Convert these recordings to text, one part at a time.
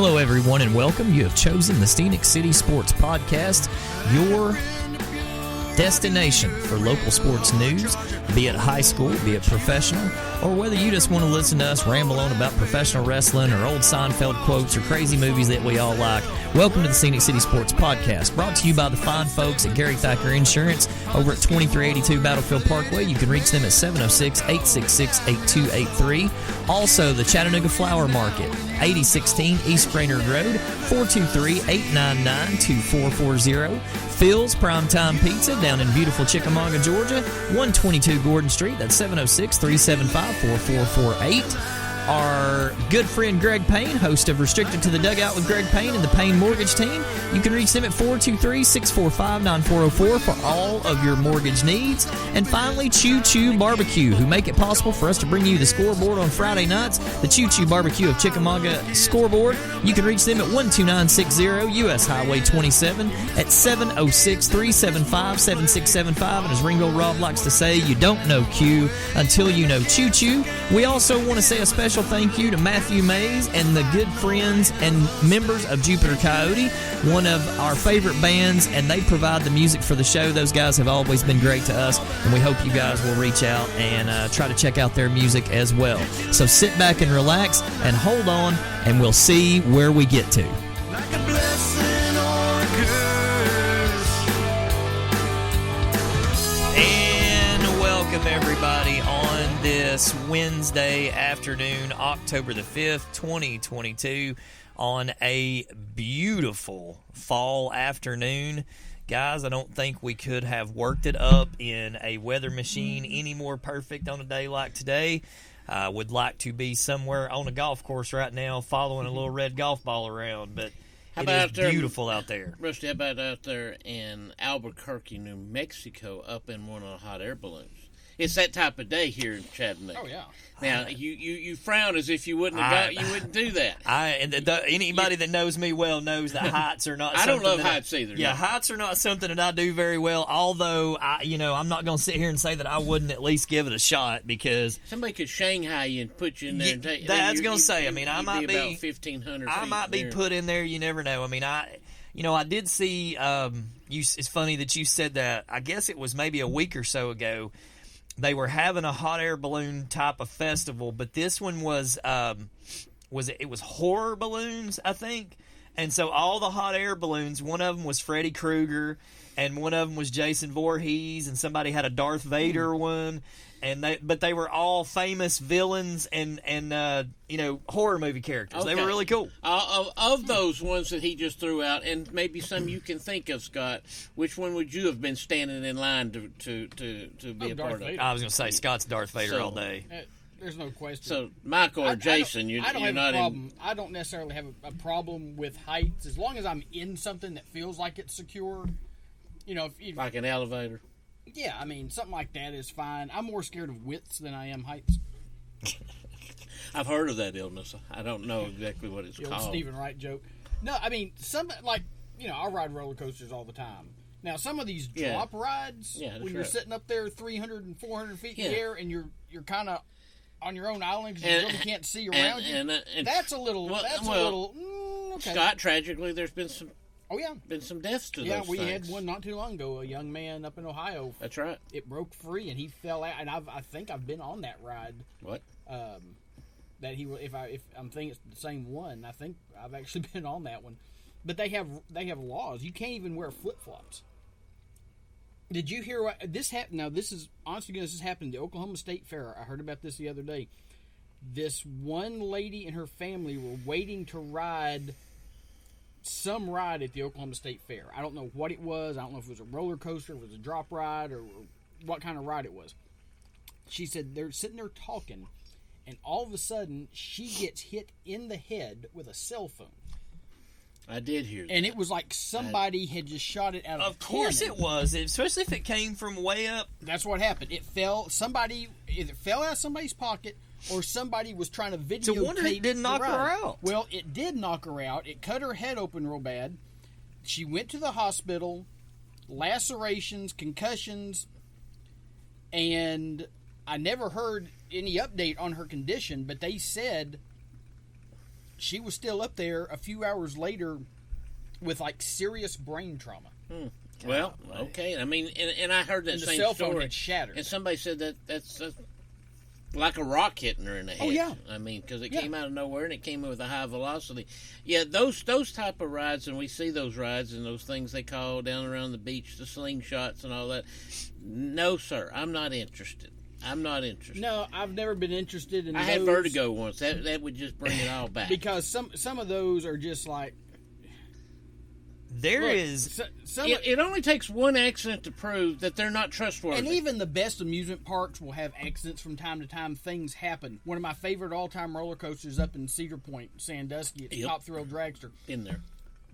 Hello, everyone, and welcome. You have chosen the SCS City Sports Podcast, your destination for local sports news, be it high school, be it professional, or whether you just want to listen to us ramble on about professional wrestling or old Seinfeld quotes or crazy movies that we all like. Welcome to the SCS City Sports Podcast, brought to you by the fine folks at Gary Thacker Insurance over at 2382 Battlefield Parkway. You can reach them at 706-866-8283. Also, the Chattanooga Flower Market, 8016 East Brainerd Road, 423-899-2440. Phil's Primetime Pizza down in beautiful Chickamauga, Georgia, 122 Gordon Street. That's 706-375-4448. Our good friend Greg Payne, host of Restricted to the Dugout with Greg Payne and the Payne Mortgage Team. You can reach them at 423-645-9404 for all of your mortgage needs. And finally, Choo Choo Barbecue, who make it possible for us to bring you the scoreboard on Friday nights. The Choo Choo Barbecue of Chickamauga scoreboard. You can reach them at 12960 U.S. Highway 27 at 706-375-7675. And as Ringo Rob likes to say, you don't know Q until you know Choo Choo. We also want to say a special thank you to Matthew Mays and the good friends and members of Jupiter Coyote, one of our favorite bands, and they provide the music for the show. Those guys have always been great to us, and we hope you guys will reach out and try to check out their music as well. So sit back and relax and hold on, and we'll see where we get to. Like a blessing or a curse. And welcome everybody on this Wednesday afternoon, October the 5th, 2022, on a beautiful fall afternoon. Guys, I don't think we could have worked it up in a weather machine any more perfect on a day like today. Would like to be somewhere on a golf course right now following a little red golf ball around, but it is beautiful out there. Rusty, how about out there in Albuquerque, New Mexico, up in one of the hot air balloons? It's that type of day here in Chattanooga. Oh yeah. Now you frown as if you wouldn't do that. Anybody that knows me well knows that heights are not. I don't something love heights either. Yeah, no. Heights are not something that I do very well. Although I'm not going to sit here and say that I wouldn't at least give it a shot, because somebody could Shanghai you and put you in there. And take, that's going to say. I might be about 1,500. I might be put in there. You never know. I did see. It's funny that you said that. I guess it was maybe a week or so ago. They were having a hot air balloon type of festival, but this one was horror balloons, I think. And so all the hot air balloons, one of them was Freddy Krueger, and one of them was Jason Voorhees, and somebody had a Darth Vader one, but they were all famous villains and horror movie characters. Okay. They were really cool. Of those ones that he just threw out, and maybe some you can think of, Scott, which one would you have been standing in line to be a Darth part Vader. of? I was going to say Scott's Darth Vader all day. There's no question. So, Michael or Jason, I don't have a problem. I don't necessarily have a problem with heights as long as I'm in something that feels like it's secure. Like an elevator. Yeah, something like that is fine. I'm more scared of widths than I am heights. I've heard of that illness. I don't know exactly what it's the called. Old Stephen Wright joke. No, I ride roller coasters all the time. Now, some of these drop rides, when you're sitting up there 300 and 400 feet in the air and you're kind of on your own island because you really can't see around you, that's a little, okay. Scott, tragically, there's been some some deaths to those things. Yeah, we had one not too long ago, a young man up in Ohio. That's right. It broke free and he fell out, and I think I've been on that ride. What? That if I'm thinking it's the same one, I think I've actually been on that one. But they have laws. You can't even wear flip-flops. Did you hear what this happened? Now, this is, honestly, this happened at the Oklahoma State Fair. I heard about this the other day. This one lady and her family were waiting to ride some ride at the Oklahoma State Fair. I don't know what it was. I don't know if it was a roller coaster, if it was a drop ride, or what kind of ride it was. She said they're sitting there talking, and all of a sudden, she gets hit in the head with a cell phone. I did hear that. And it was like somebody had just shot it out of a cannon. Of course it was, especially if it came from way up. That's what happened. It fell, either fell out of somebody's pocket or somebody was trying to videotape. So wonder it didn't knock her out. Well, it did knock her out. It cut her head open real bad. She went to the hospital, lacerations, concussions, and I never heard any update on her condition, but they said she was still up there a few hours later with like serious brain trauma. Well, okay. I mean, and I heard that And the same cell phone story. had shattered. And somebody said that's like a rock hitting her in the head. Oh, yeah. I mean, because it Yeah. came out of nowhere and it came in with a high velocity. Yeah, those type of rides, and we see those rides and those things they call down around the beach, the slingshots and all that. No, sir, I'm not interested. No, I've never been interested in I those had vertigo once. That would just bring it all back. because some of those are just like There is. It only takes one accident to prove that they're not trustworthy. and even the best amusement parks will have accidents from time to time. Things happen. One of my favorite all-time roller coasters up in Cedar Point, Sandusky, it's Top Thrill Dragster. in there.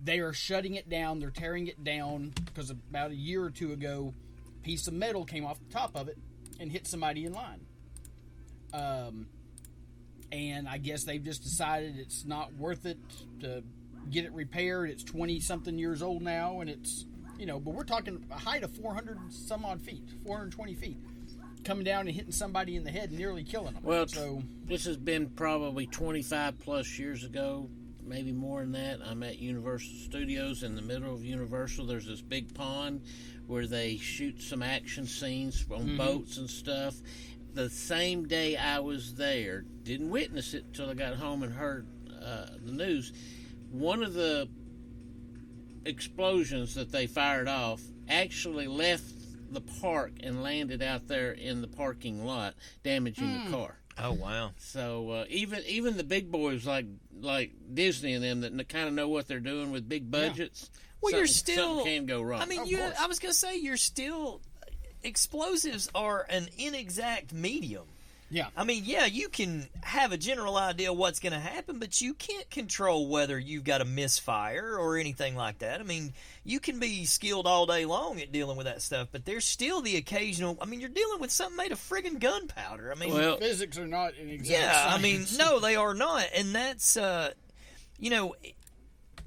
They are shutting it down. They're tearing it down because about a year or two ago, a piece of metal came off the top of it and hit somebody in line. And I guess they've just decided it's not worth it to get it repaired. It's 20-something years old now, and it's, but we're talking a height of 400 some odd feet, 420 feet, coming down and hitting somebody in the head and nearly killing them. Well, so this has been probably 25 plus years ago, maybe more than that. I'm at Universal Studios. In the middle of Universal, there's this big pond where they shoot some action scenes on boats and stuff. The same day I was there, didn't witness it until I got home and heard the news. One of the explosions that they fired off actually left the park and landed out there in the parking lot, damaging the car. Oh wow! So even the big boys like Disney and them that kind of know what they're doing with big budgets. Well, you're still something can go wrong. I mean, I was gonna say you're still. Explosives are an inexact medium. yeah, I mean, yeah, you can have a general idea what's going to happen, but you can't control whether you've got a misfire or anything like that. I mean, you can be skilled all day long at dealing with that stuff, but there's still the occasional. I mean, you're dealing with something made of friggin' gunpowder. I mean, Well, physics are not an exact yeah, I mean, science. no, they are not, and that's the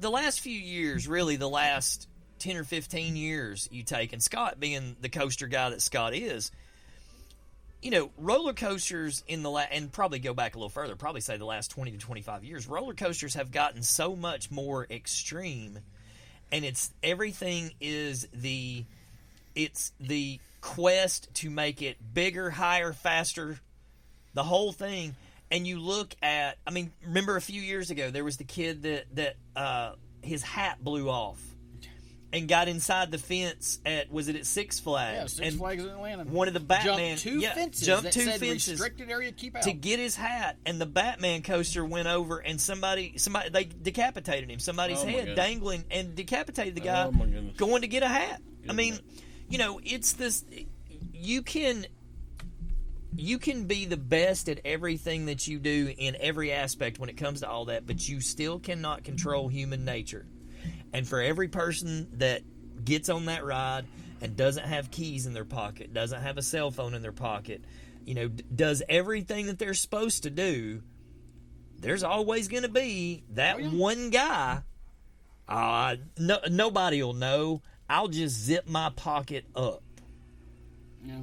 last few years, really, the last 10 or 15 years you take, and Scott being the coaster guy that Scott is, roller coasters and probably go back a little further, probably say the last 20 to 25 years, roller coasters have gotten so much more extreme, and everything is the quest to make it bigger, higher, faster, the whole thing. And you look at, I mean, remember a few years ago, there was the kid that his hat blew off and got inside the fence at Six Flags? Yeah, Six Flags in Atlanta. One of the Batman Jumped two fences restricted area, keep out. to get his hat, and the Batman coaster went over, and somebody they decapitated him. Somebody's head goodness. dangling and decapitated the guy Oh, my goodness. going to get a hat. I mean, it's this. You can be the best at everything that you do in every aspect when it comes to all that, but you still cannot control human nature. And for every person that gets on that ride and doesn't have keys in their pocket, doesn't have a cell phone in their pocket, does everything that they're supposed to do, there's always going to be that one guy. Nobody will know. I'll just zip my pocket up. Yeah.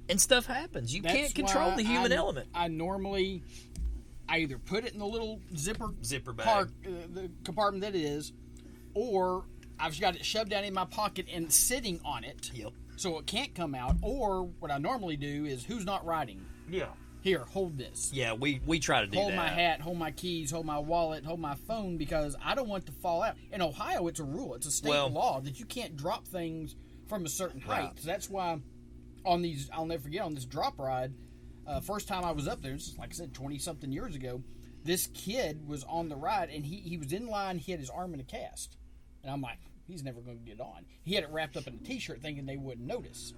And stuff happens. You That's can't control why the human element. I normally either put it in the little zipper bag, the compartment that it is, or I've got it shoved down in my pocket and sitting on it. Yep. So it can't come out. Or what I normally do is, who's not riding? Yeah. Here, hold this. Yeah, we try to do Hold that. my hat, hold my keys, hold my wallet, hold my phone, because I don't want to fall out. In Ohio, it's a rule. It's a state law that you can't drop things from a certain height. Right. So that's why on these, I'll never forget, on this drop ride, first time I was up there, this is, like I said, 20-something years ago, this kid was on the ride, and he was in line, he had his arm in a cast. And I'm like, he's never going to get on. He had it wrapped up in a T-shirt thinking they wouldn't notice.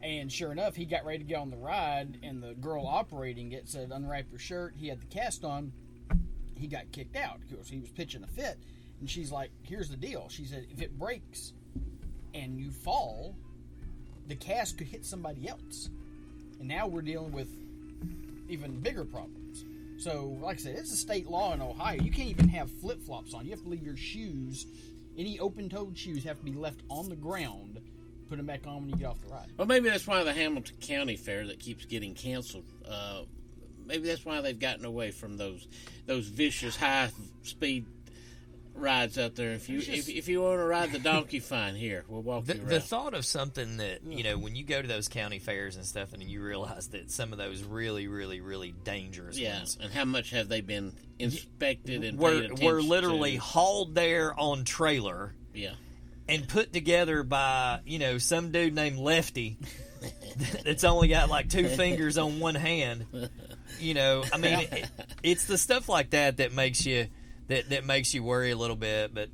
And sure enough, he got ready to get on the ride, and the girl operating it said, unwrap your shirt. He had the cast on. He got kicked out because he was pitching a fit. And she's like, here's the deal. She said, if it breaks and you fall, the cast could hit somebody else. And now we're dealing with even bigger problems. So, like I said, it's a state law in Ohio. You can't even have flip-flops on. You have to leave your shoes, any open-toed shoes have to be left on the ground. Put them back on when you get off the ride. Well, maybe that's why the Hamilton County Fair that keeps getting canceled. maybe that's why they've gotten away from those vicious high speed rides out there. If you want to ride the donkey, fine. Here, we'll walk you around. The thought of something that, when you go to those county fairs and stuff, and you realize that some of those really, really, really dangerous ones, and how much have they been inspected and were literally hauled there on trailer, and put together by some dude named Lefty that's only got like 2 fingers on one hand. I mean, it's the stuff like that makes you. That makes you worry a little bit, but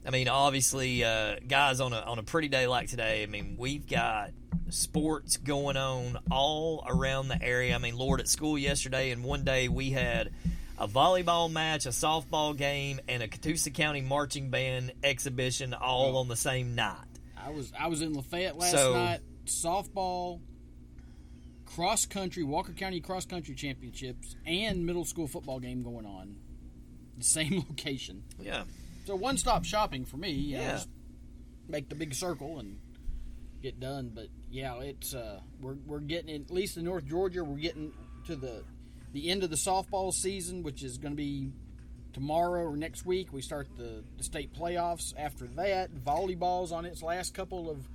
I mean, obviously, guys, on a pretty day like today, I mean, we've got sports going on all around the area. I mean, Lord, at school yesterday, and one day we had a volleyball match, a softball game, and a Catoosa County marching band exhibition all on the same night. I was in Lafayette last night. Softball, cross country, Walker County cross country championships, and middle school football game going on. The same location. Yeah. So one-stop shopping for me. You know, just make the big circle and get done. But yeah, it's we're getting, at least in North Georgia, we're getting to the end of the softball season, which is going to be tomorrow or next week. We start the state playoffs. After that, volleyball's on its last couple of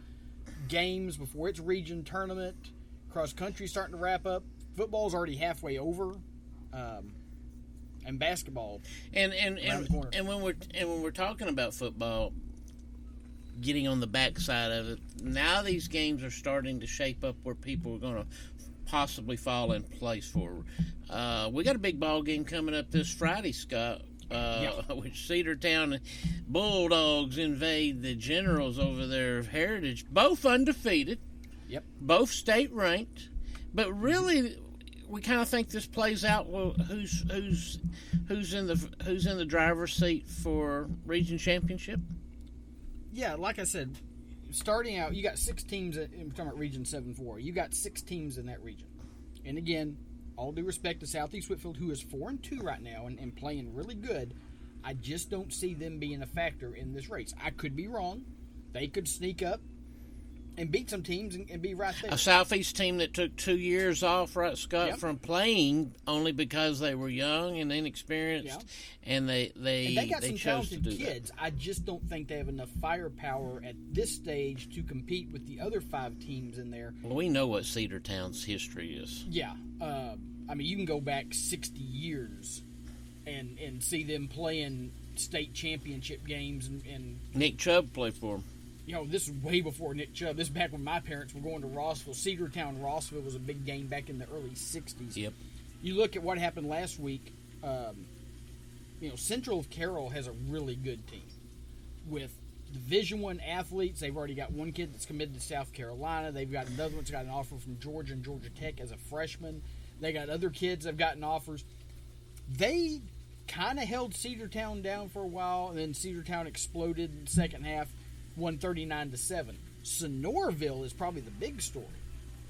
games before its region tournament. Cross country starting to wrap up. Football's already halfway over. And basketball, and when we're talking about football, getting on the backside of it, now these games are starting to shape up where people are going to possibly fall in place for. We got a big ball game coming up this Friday, Scott. Which Cedartown Bulldogs invade the Generals over there of Heritage, both undefeated, both state ranked, but really. We kind of think this plays out. Well, who's in the driver's seat for region championship? Yeah, like I said, starting out, you got 6 teams. We're talking about Region 7-4. You got 6 teams in that region, and again, all due respect to Southeast Whitfield, who is 4-2 right now and playing really good. I just don't see them being a factor in this race. I could be wrong. They could sneak up and beat some teams and be right there. A Southeast team that took 2 years off, right, Scott, from playing only because they were young and inexperienced, and they got some chose talented to do kids. that. I just don't think they have enough firepower at this stage to compete with the other 5 teams in there. Well, we know what Cedartown's history is. Yeah. I mean, you can go back 60 years and see them playing state championship games. And Nick Chubb played for them. This is way before Nick Chubb. This is back when my parents were going to Rossville. Cedartown-Rossville was a big game back in the early 60s. Yep. You look at what happened last week, Central of Carroll has a really good team. With Division I athletes, they've already got one kid that's committed to South Carolina. They've got another one that's got an offer from Georgia and Georgia Tech as a freshman. They got other kids that have gotten offers. They kind of held Cedartown down for a while, and then Cedartown exploded in the second half. 139-7. Sonoraville is probably the big story.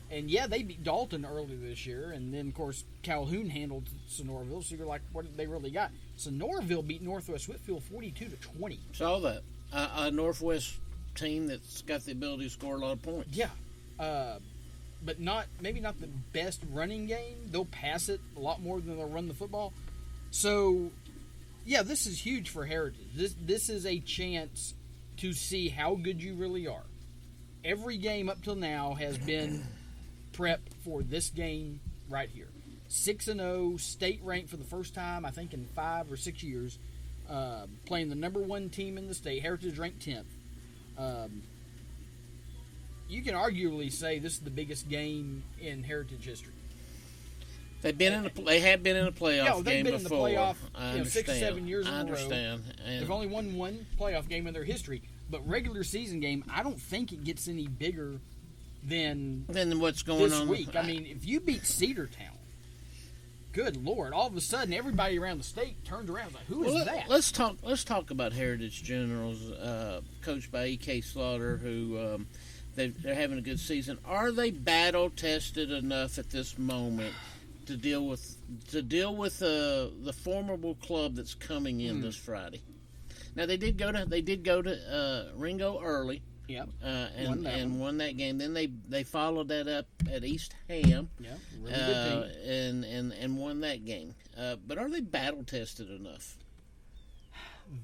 And they beat Dalton earlier this year, and then of course Calhoun handled Sonoraville, so you're like, what did they really got? Sonoraville beat Northwest Whitfield 42-20. Saw that. A Northwest team that's got the ability to score a lot of points. Yeah. But maybe not the best running game. They'll pass it a lot more than they'll run the football. So this is huge for Heritage. This is a chance to see how good you really are. Every game up till now has been prep for this game right here. 6-0, state ranked for the first time, I think, in 5 or 6 years. Playing the number 1 team in the state. Heritage ranked 10th. You can arguably say this is the biggest game in Heritage history. They have been in a playoff game before. They've been in the playoff 6 or 7 years in a row. I understand. They've only won one playoff game in their history. But regular season game, I don't think it gets any bigger than what's going on this week. I mean, if you beat Cedartown, good Lord, all of a sudden everybody around the state turns around and is like, who is that? Let's talk about Heritage Generals, coached by E.K. Slaughter, who they're having a good season. Are they battle tested enough at this moment to deal with the formidable club that's coming in this Friday? Now they did go to Ringo early, Yep. And won that game. Then they followed that up at East Ham. Yeah, really good team. And won that game. But are they battle tested enough?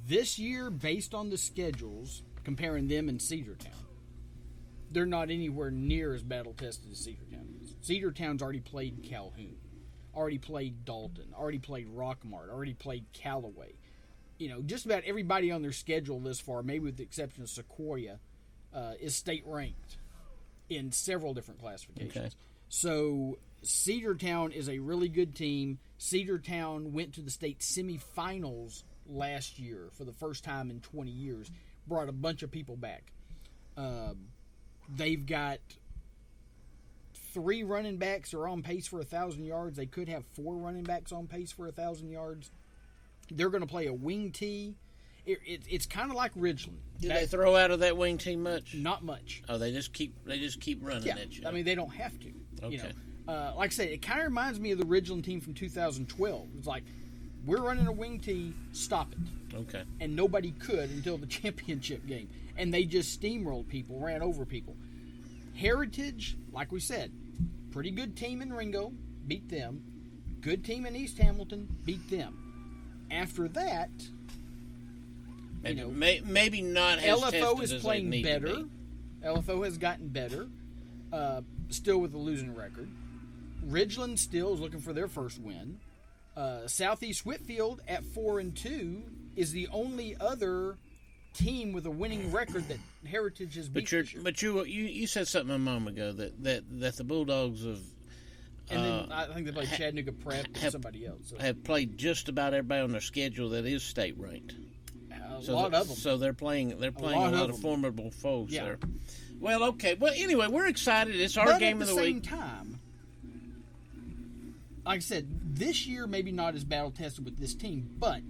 This year, based on the schedules, comparing them and Cedartown, they're not anywhere near as battle tested as Cedartown is. Cedartown's already played Calhoun, already played Dalton, already played Rockmart, already played Callaway. Just about everybody on their schedule this far, maybe with the exception of Sequoia, is state ranked in several different classifications. Okay. So Cedartown is a really good team. Cedartown went to the state semifinals last year for the first time in 20 years. Brought a bunch of people back. They've got 3 running backs are on pace for 1,000 yards. They could have 4 running backs on pace for 1,000 yards. They're going to play a wing tee. It's kind of like Ridgeland. Do they throw out of that wing team much? Not much. Oh, they just keep running at you. I mean, they don't have to. Okay. Like I said, it kind of reminds me of the Ridgeland team from 2012. It's like, we're running a wing tee, stop it. Okay. And nobody could until the championship game. And they just steamrolled people, ran over people. Heritage, like we said, pretty good team in Ringo, beat them. Good team in East Hamilton, beat them. After that, maybe not as LFO tested is as playing they need better. to be. LFO has gotten better, still with a losing record. Ridgeland still is looking for their first win. Southeast Whitfield at 4-2 is the only other team with a winning record that Heritage has beat. But you said something a moment ago that the Bulldogs have. And then I think they played Chattanooga Prep and somebody else. So. Have played just about everybody on their schedule that is state ranked. A lot of them. So they're playing a lot of formidable foes there. Well, okay. Well, anyway, we're excited. It's our game of the week. At the same time, like I said, this year maybe not as battle tested with this team, but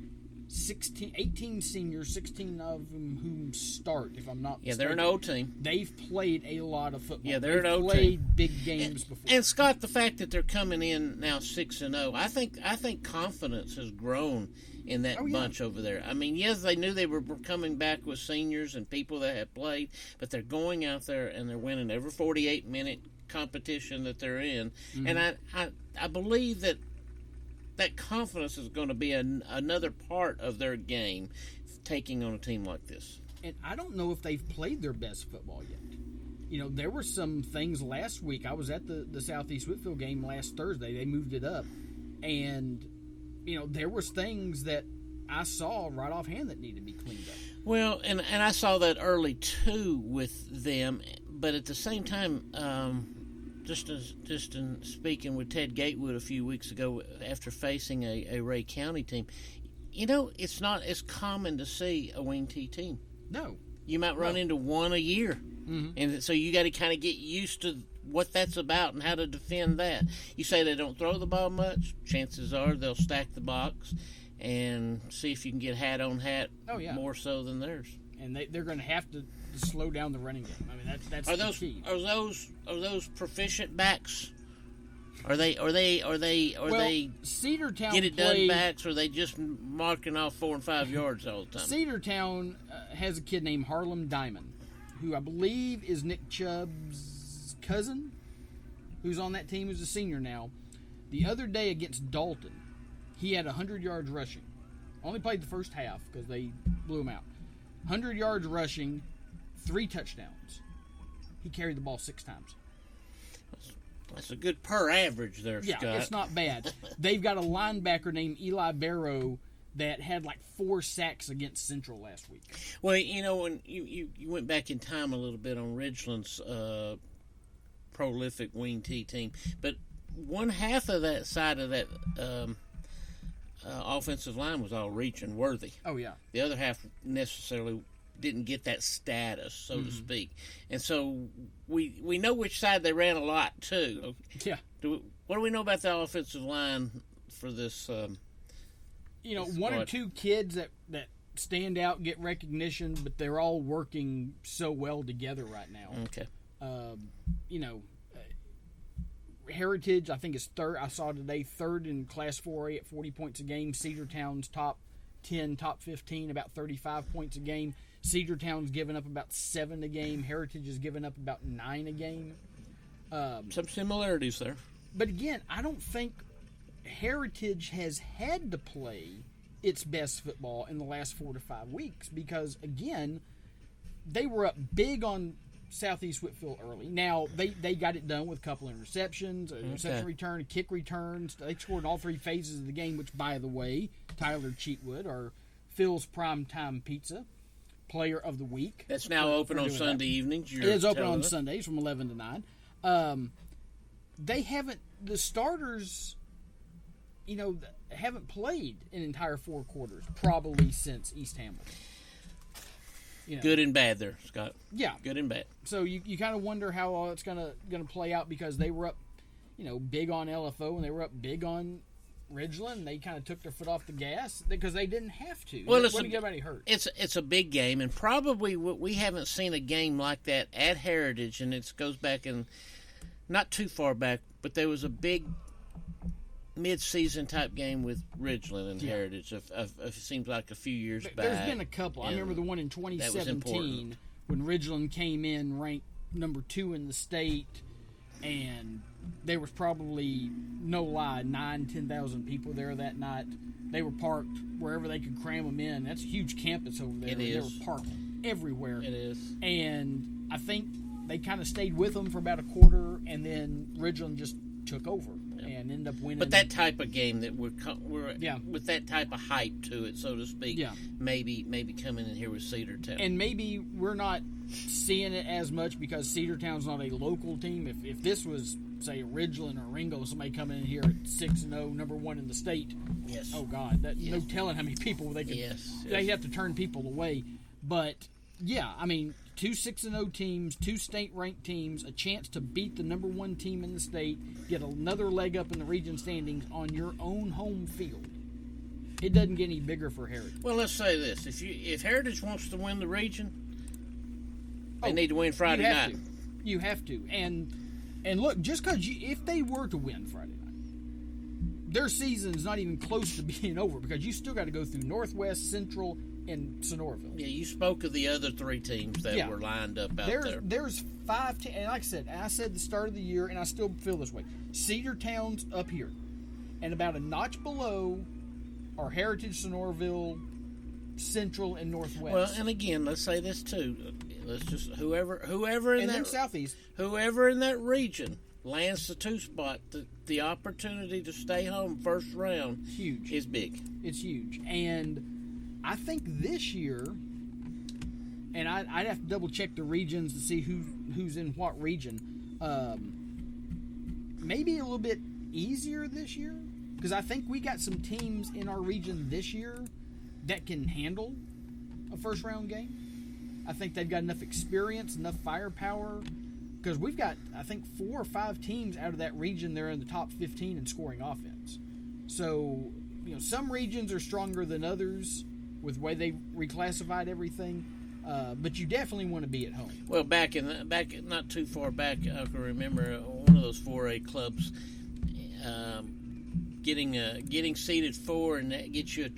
18 seniors, 16 of them who start, if I'm not mistaken. Yeah, they're an old team. They've played a lot of football. Yeah, they're an old team. Played big games before. And Scott, the fact that they're coming in now 6-0, I think confidence has grown in that bunch over there. I mean, yes, they knew they were coming back with seniors and people that had played, but they're going out there and they're winning every 48-minute competition that they're in. Mm-hmm. And I believe that confidence is going to be another part of their game, taking on a team like this. And I don't know if they've played their best football yet. There were some things last week. I was at the Southeast Whitfield game last Thursday. They moved it up. And, there was things that I saw right offhand that needed to be cleaned up. Well, and I saw that early, too, with them. But at the same time, just in speaking with Ted Gatewood a few weeks ago after facing a Ray County team, it's not as common to see a wing T team. No. You might run into one a year. Mm-hmm. And so you got to kind of get used to what that's about and how to defend that. You say they don't throw the ball much, chances are they'll stack the box and see if you can get hat on hat more so than theirs. And they're going to have to slow down the running game. I mean, that's the key. Are those proficient backs? Are they Cedartown get it done backs, or are they just marking off 4 and 5 yards all the time? Cedartown has a kid named Harlem Diamond, who I believe is Nick Chubb's cousin, who's on that team, who's a senior now. The other day against Dalton, he had 100 yards rushing. Only played the first half because they blew him out. 100 yards rushing, 3 touchdowns. He carried the ball 6 times. That's a good per average there, Scott. Yeah, it's not bad. They've got a linebacker named Eli Barrow that had like 4 sacks against Central last week. Well, when you went back in time a little bit on Ridgeland's prolific wing T team, but one half of that side of that offensive line was all reach and worthy. Oh, yeah. The other half necessarily didn't get that status, so to speak. And so we know which side they ran a lot, too. Yeah. What do we know about the offensive line for this this 1 or 2 kids that stand out and get recognition, but they're all working so well together right now. Okay. Heritage, I think, is third. I saw today, third in Class 4A at 40 points a game. Cedartown's top 10 top 15, about 35 points a game. Cedartown's given up about 7 a game. Heritage has given up about 9 a game. Some similarities there. But again, I don't think Heritage has had to play its best football in the last 4 to 5 weeks because, again, they were up big on Southeast Whitfield early. Now, they got it done with a couple interceptions, a reception return, a kick returns. They scored all 3 phases of the game, which, by the way, Tyler Cheatwood, or Phil's Primetime Pizza Player of the Week. That's now open on Sunday evenings. It is open on Sundays from 11 to 9. They haven't, the starters, haven't played an entire 4 quarters, probably since East Hamilton. Good and bad there, Scott. Yeah. Good and bad. So you kind of wonder how all it's gonna play out because they were up, big on LFO and they were up big on Ridgeland. They kind of took their foot off the gas because they didn't have to. Well, they wouldn't get anybody hurt. It's a big game, and probably we haven't seen a game like that at Heritage, and it goes back and not too far back, but there was a big mid-season type game with Ridgeland and Heritage. It seems like a few years back. There's been a couple. I remember the one in 2017 when Ridgeland came in ranked number 2 in the state, and there was probably, no lie, 10,000 people there that night. They were parked wherever they could cram them in. That's a huge campus over there. They were parked everywhere. It is. And I think they kind of stayed with them for about a quarter, and then Ridgeland just took over and ended up winning. But that type of game that we're with that type of hype to it, so to speak, maybe coming in here with Cedartown. And maybe we're not seeing it as much because Cedartown's not a local team. If this was, say, Ridgeland or Ringo, somebody coming in here at 6-0, number 1 in the state, oh God, no telling how many people they could. They have to turn people away. But yeah, I mean, 2 6-0 teams, 2 state-ranked teams, a chance to beat the number 1 team in the state, get another leg up in the region standings on your own home field. It doesn't get any bigger for Heritage. Well, let's say this: if Heritage wants to win the region, they need to win Friday night. You have to, and look, just because if they were to win Friday night, their season's not even close to being over because you still got to go through Northwest, Central, and Sonoraville. Yeah, you spoke of the other 3 teams that were lined up out there. There's 5 teams, and like I said at the start of the year, and I still feel this way. Cedartown's up here, and about a notch below are Heritage, Sonoraville, Central, and Northwest. Well, and again, let's say this too. Let's just whoever in and that then Southeast, whoever in that region lands the 2 spot, the opportunity to stay home first round is big. It's huge, and I think this year, and I'd have to double check the regions to see who's in what region. Maybe a little bit easier this year because I think we got some teams in our region this year that can handle a first round game. I think they've got enough experience, enough firepower because we've got, I think, 4 or 5 teams out of that region. They're in the top 15 in scoring offense. So, some regions are stronger than others with the way they reclassified everything, but you definitely want to be at home. Well, back not too far back, I can remember one of those 4A clubs getting seated 4, and that gets you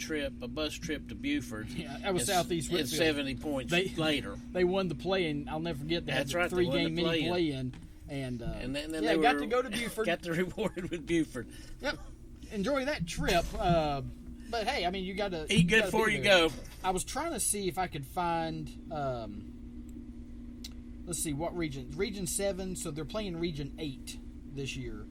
a bus trip to Buford. Yeah, that was Southeast Whitfield. And 70 points later. They won the play-in. I'll never forget that. That's right. 3-game mini play-in. And then they got to go to Buford. Got the rewarded with Buford. Yep. Enjoy that trip. But hey, I mean, you got to eat good before you go. I was trying to see if I could find. Let's see what region. Region 7. So they're playing Region 8 this year.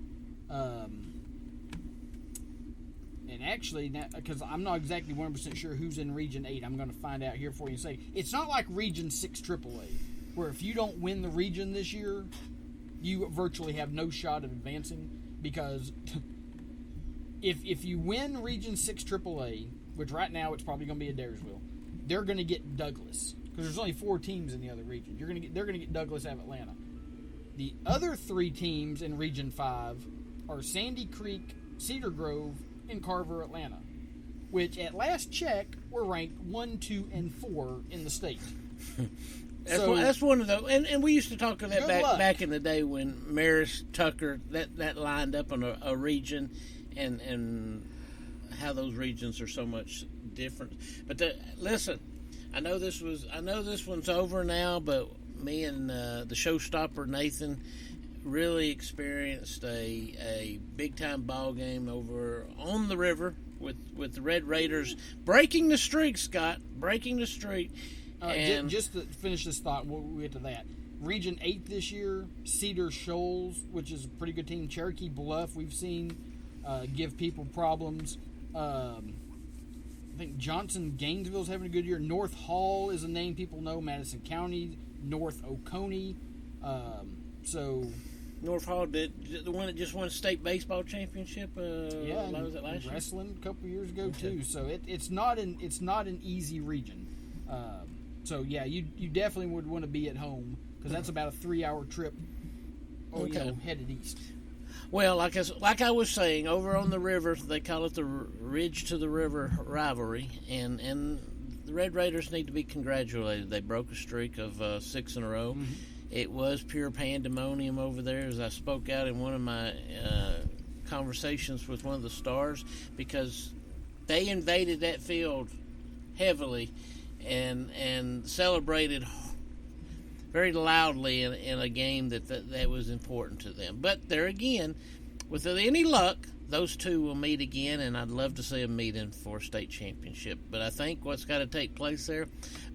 And actually, because I'm not exactly 100% sure who's in Region 8, I'm going to find out here for you and say it's not like Region 6 AAA, where if you don't win the region this year, you virtually have no shot of advancing because. If you win Region 6 AAA, which right now it's probably going to be at Dyersville, they're going to get Douglas because there's only 4 teams in the other region. They're going to get Douglas out of Atlanta. The other 3 teams in Region 5 are Sandy Creek, Cedar Grove, and Carver, Atlanta, which at last check were ranked 1, 2, and 4 in the state. That's one of those, and we used to talk of that back in the day when Marist, Tucker, that lined up on a region. And how those regions are so much different. But listen, I know this one's over now, but me and the showstopper Nathan really experienced a big time ball game over on the river with the Red Raiders breaking the streak, Scott, breaking the streak. And just to finish this thought, we'll get to that. Region 8 this year, Cedar Shoals, which is a pretty good team. Cherokee Bluff, we've seen give people problems. I think Johnson Gainesville's having a good year. North Hall is a name people know. Madison County, North Oconee. North Hall did the one that just won a state baseball championship. Was it last year? Wrestling a couple years ago too. So it's not an easy region. You definitely would want to be at home because that's about a 3-hour trip. Headed east. Well, like I was saying, over on the river, they call it the Ridge to the River rivalry, and the Red Raiders need to be congratulated. They broke a streak of 6 in a row. Mm-hmm. It was pure pandemonium over there, as I spoke out in one of my conversations with one of the stars, because they invaded that field heavily and celebrated very loudly in a game that was important to them. But there again, with any luck, those two will meet again, and I'd love to see them meet in for a state championship. But I think what's got to take place there,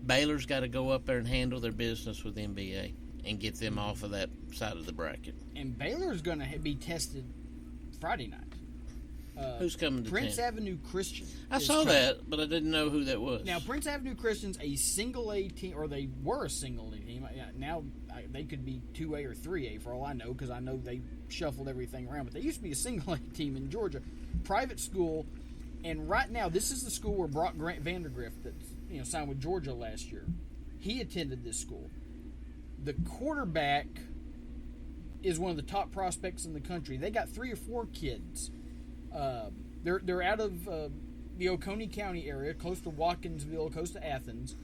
Baylor's got to go up there and handle their business with NBA and get them off of that side of the bracket. And Baylor's going to be tested Friday night. Who's coming to Prince town? Avenue Christian. I saw that, but I didn't know who that was. Now, Prince Avenue Christian's a single A team, or they were a single A team. Now they could be 2A or 3A for all I know, because I know they shuffled everything around. But they used to be a single A team in Georgia, private school. And right now, this is the school where Brock Vandergrift, that signed with Georgia last year, he attended this school. The quarterback is one of the top prospects in the country. They got 3 or 4 kids. They're out of the Oconee County area, close to Watkinsville, close to Athens.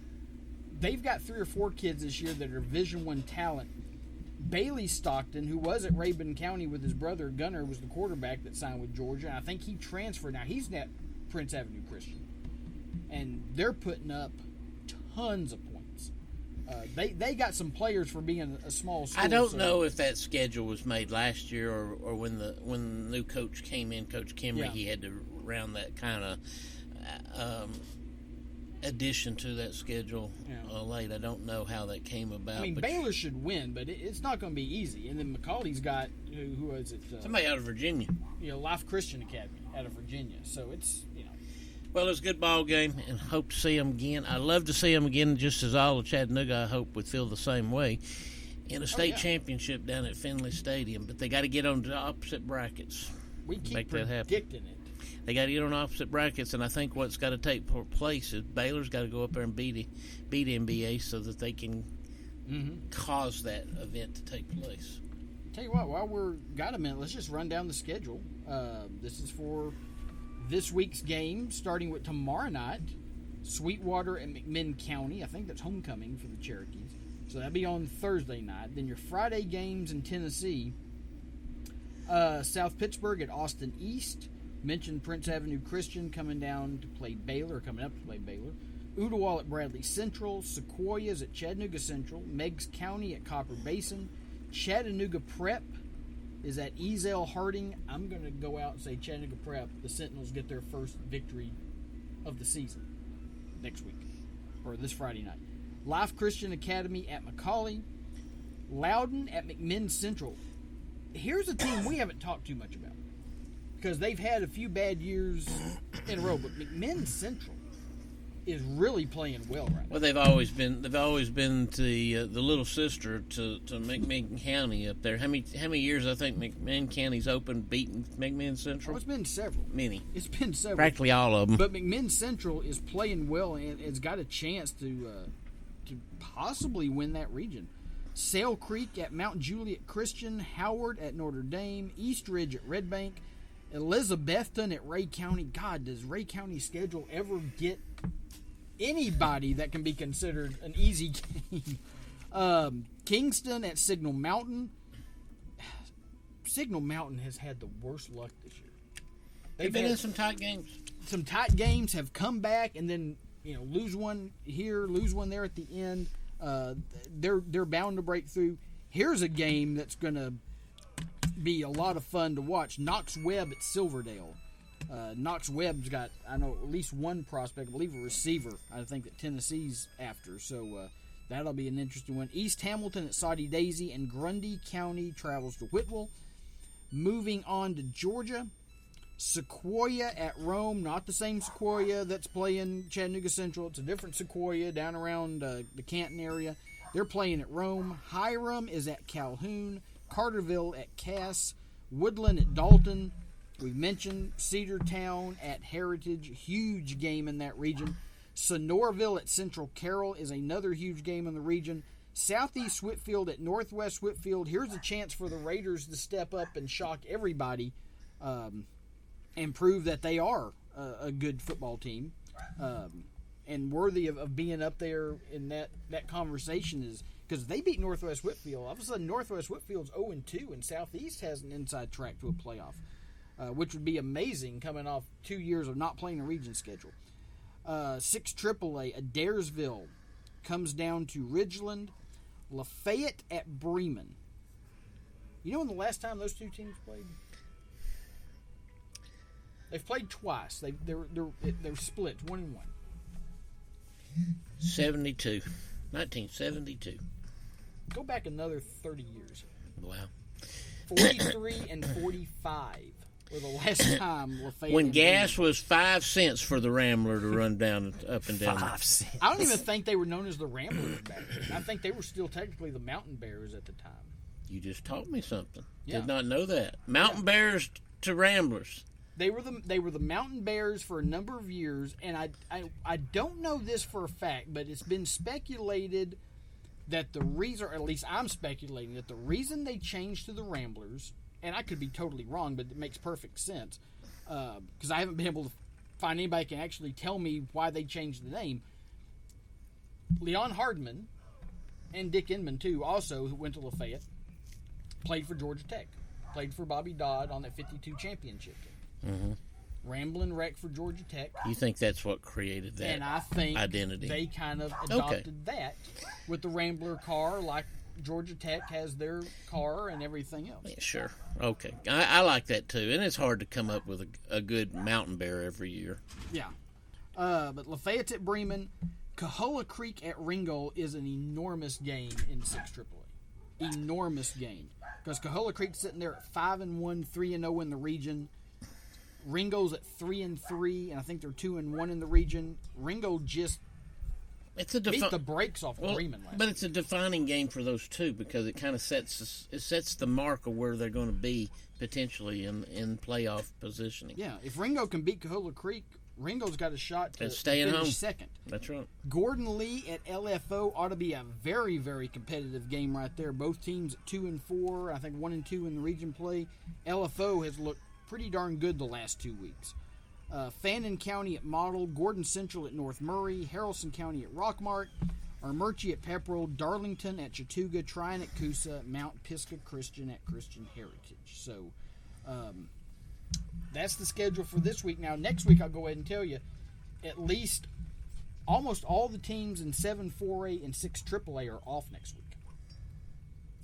They've got 3 or 4 kids this year that are Division I talent. Bailey Stockton, who was at Rabun County with his brother Gunner, was the quarterback that signed with Georgia. And I think he transferred. Now he's at Prince Avenue Christian, and they're putting up tons of points. They got some players for being a small school. I don't know if that schedule was made last year or when the new coach came in, Coach Kimry, he had to round that kind of addition to that schedule late. I don't know how that came about. I mean, Baylor should win, but it's not going to be easy. And then McCauley's got, who was it? Somebody out of Virginia. Life Christian Academy out of Virginia. So it's, Well, it's a good ball game, and hope to see them again. I'd love to see them again, just as all of Chattanooga, I hope, would feel the same way, in a state championship down at Finley Stadium. But they got to get on the opposite brackets. We keep predicting it. They got to get on opposite brackets, and I think what's got to take place is Baylor's got to go up there and beat NBA so that they can cause that event to take place. Tell you what, while we're got a minute, let's just run down the schedule. This is for this week's game, starting with tomorrow night, Sweetwater and McMinn County. I think that's homecoming for the Cherokees. So that'll be on Thursday night. Then your Friday games in Tennessee, South Pittsburgh at Austin East. Mentioned Prince Avenue Christian coming down to play Baylor, coming up to play Baylor. Ooltewah at Bradley Central. Sequoias at Chattanooga Central. Meigs County at Copper Basin. Chattanooga Prep is at Ezell Harding. I'm going to go out and say Chattanooga Prep, the Sentinels get their first victory of the season next week, or this Friday night. Life Christian Academy at McCauley. Loudon at McMinn Central. Here's a team we haven't talked too much about, because they've had a few bad years in a row, but McMinn Central is really playing well right now. Well, they've always been the little sister to McMinn County up there. How many years I think McMinn County's open beating McMinn Central? Oh, it's been several. Many. It's been several. Practically all of them. But McMinn Central is playing well and has got a chance to possibly win that region. Sale Creek at Mount Juliet Christian. Howard at Notre Dame. East Ridge at Red Bank. Elizabethton at Ray County. God, does Ray County's schedule ever get anybody that can be considered an easy game? Kingston at Signal Mountain. Signal Mountain has had the worst luck this year. They've been in some tight games. some tight games have come back, and then lose one here, lose one there at the end. They're bound to break through. Here's a game that's going to be a lot of fun to watch. Knox Webb at Silverdale. Knox Webb's got, I know, at least one prospect, I believe a receiver, I think that Tennessee's after. So that'll be an interesting one. East Hamilton at Saudi Daisy, and Grundy County travels to Whitwell. Moving on to Georgia, Sequoia at Rome. Not the same Sequoia that's playing Chattanooga Central. It's a different Sequoia down around the Canton area. They're playing at Rome. Hiram is at Calhoun. Carterville at Cass. Woodland at Dalton. We've mentioned Cedartown at Heritage. Huge game in that region. Sonorville at Central Carroll is another huge game in the region. Southeast Whitfield at Northwest Whitfield. Here's a chance for the Raiders to step up and shock everybody and prove that they are a good football team and worthy of being up there in that conversation. Is because they beat Northwest Whitfield. All of a sudden, Northwest Whitfield's 0-2, and Southeast has an inside track to a playoff, which would be amazing coming off 2 years of not playing a region schedule. 6 AAA, Adairsville comes down to Ridgeland. Lafayette at Bremen. You know when the last time those two teams played? They've played twice. They're split 1-1. 1972. Go back another 30 years. Wow. 43 and 45 were the last time Lafayette. When gas was 5 cents for the Rambler to run down up and down. 5 cents. I don't even think they were known as the Ramblers back then. I think they were still technically the Mountain Bears at the time. You just taught me something. Yeah. Did not know that. Mountain Bears to Ramblers. They were the Mountain Bears for a number of years, and I don't know this for a fact, but it's been speculated that the reason, or at least I'm speculating, that the reason they changed to the Ramblers, and I could be totally wrong, but it makes perfect sense, because I haven't been able to find anybody who can actually tell me why they changed the name. Leon Hardman and Dick Inman, too, also, who went to Lafayette, played for Georgia Tech, played for Bobby Dodd on that 52 championship game. Mm-hmm. Ramblin' wreck for Georgia Tech. You think that's what created that and I think identity? They kind of adopted that with the Rambler car, like Georgia Tech has their car and everything else. Yeah, sure. Okay. I like that too. And it's hard to come up with a good Mountain Bear every year. Yeah. But Lafayette's at Bremen. Cahola Creek at Ringgold is an enormous game in 6 AAA. Enormous game. Because Cahola Creek's sitting there at 5-1, 3-0 in the region. Ringgold's at 3-3, and I think they're 2-1 in the region. Ringgold just beat the brakes off Bremen last But it's a defining game for those two because it kind of sets the mark of where they're going to be potentially in playoff positioning. Yeah, if Ringgold can beat Cahola Creek, Ringo's got a shot to stay finish home second. That's right. Gordon Lee at LFO ought to be a very, very competitive game right there. Both teams at 2-4, I think 1-2 in the region play. LFO has looked pretty darn good the last 2 weeks. Fannin County at Model, Gordon Central at North Murray, Haralson County at Rockmart, Armurchie at Pepperell, Darlington at Chattooga, Tryon at Coosa, Mount Pisgah Christian at Christian Heritage. So that's the schedule for this week. Now, next week, I'll go ahead and tell you, at least almost all the teams in 7 4A and 6 AAA are off next week.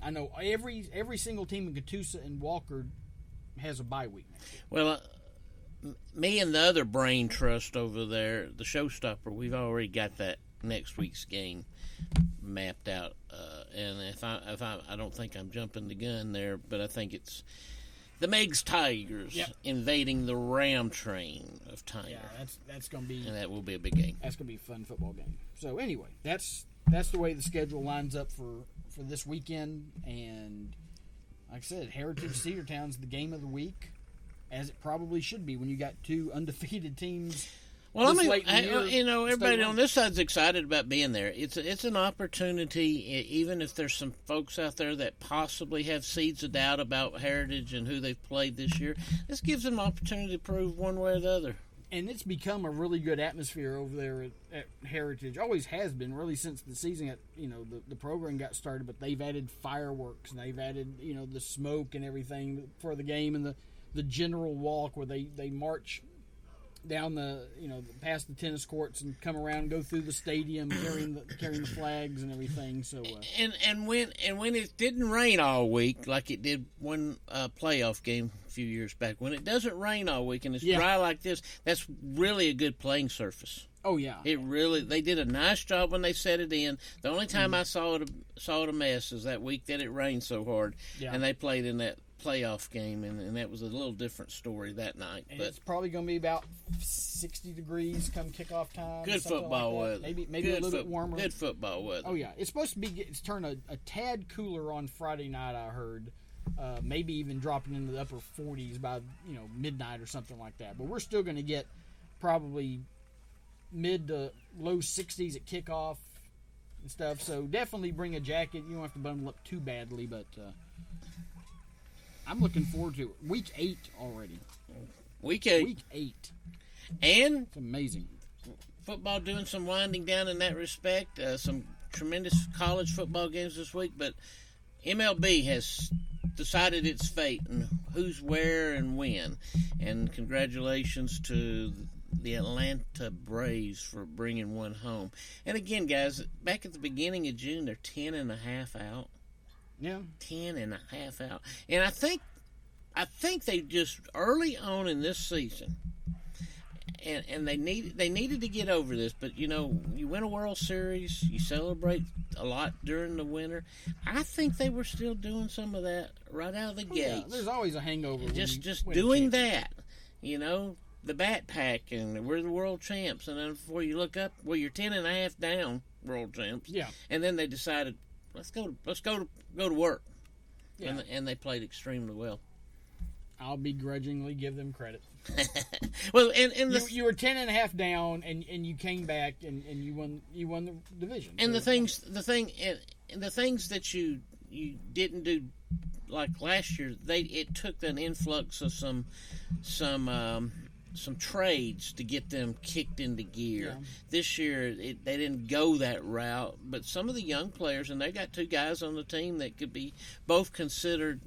I know every single team in Catoosa and Walker has a bye week next week. Well, me and the other brain trust over there, the Showstopper, we've already got that next week's game mapped out. And if I don't think I'm jumping the gun there, but I think it's the Meigs Tigers invading the Ram Train of Tiger. Yeah, that's going to be, and that will be a big game. That's going to be a fun football game. So anyway, that's the way the schedule lines up for this weekend. And like I said, Heritage Cedartown's the game of the week, as it probably should be when you got 2 undefeated teams. Well, everybody on this side's excited about being there. It's an opportunity, even if there's some folks out there that possibly have seeds of doubt about Heritage and who they've played this year. This gives them an opportunity to prove one way or the other. And it's become a really good atmosphere over there at Heritage. Always has been, really, since the season. The program got started, but they've added fireworks and they've added the smoke and everything for the game, and the general walk where they march down the past the tennis courts and come around and go through the stadium carrying the flags and everything. So and when it didn't rain all week like it did one playoff game a few years back, when it doesn't rain all week and it's dry like this, that's really a good playing surface. Oh yeah, they did a nice job when they set it in. The only time I saw it a mess is that week that it rained so hard, and they played in that playoff game, and that was a little different story that night. And but it's probably going to be about 60 degrees come kickoff time. Good football weather. Maybe a little bit warmer. Good football weather. Oh yeah, it's supposed to be. It's turned a tad cooler on Friday night. I heard. Maybe even dropping into the upper 40s by midnight or something like that. But we're still going to get probably mid to low 60s at kickoff and stuff. So definitely bring a jacket. You don't have to bundle up too badly, but I'm looking forward to it. Week 8 already. Week 8. Week 8. And it's amazing. Football doing some winding down in that respect. Some tremendous college football games this week, but MLB has decided its fate and who's where and when. And congratulations to the Atlanta Braves for bringing one home. And again, guys, back at the beginning of June, they're 10.5 out. Yeah. 10.5 out. And I think they just early on in this season, and they needed to get over this, but you win a World Series, you celebrate a lot during the winter. I think they were still doing some of that right out of the gates. Yeah, there's always a hangover. Just doing that, the bat pack, and we're the world champs, and then before you look up, well, you're 10.5 down, world champs. Yeah. And then they decided, let's go to work. Yeah. And they played extremely well. I'll begrudgingly give them credit. Well, and you were 10.5 down, and you came back and you won the division. And so, the things that you didn't do like last year, it took an influx of some trades to get them kicked into gear. Yeah. This year, they didn't go that route, but some of the young players, and they got 2 guys on the team that could be both considered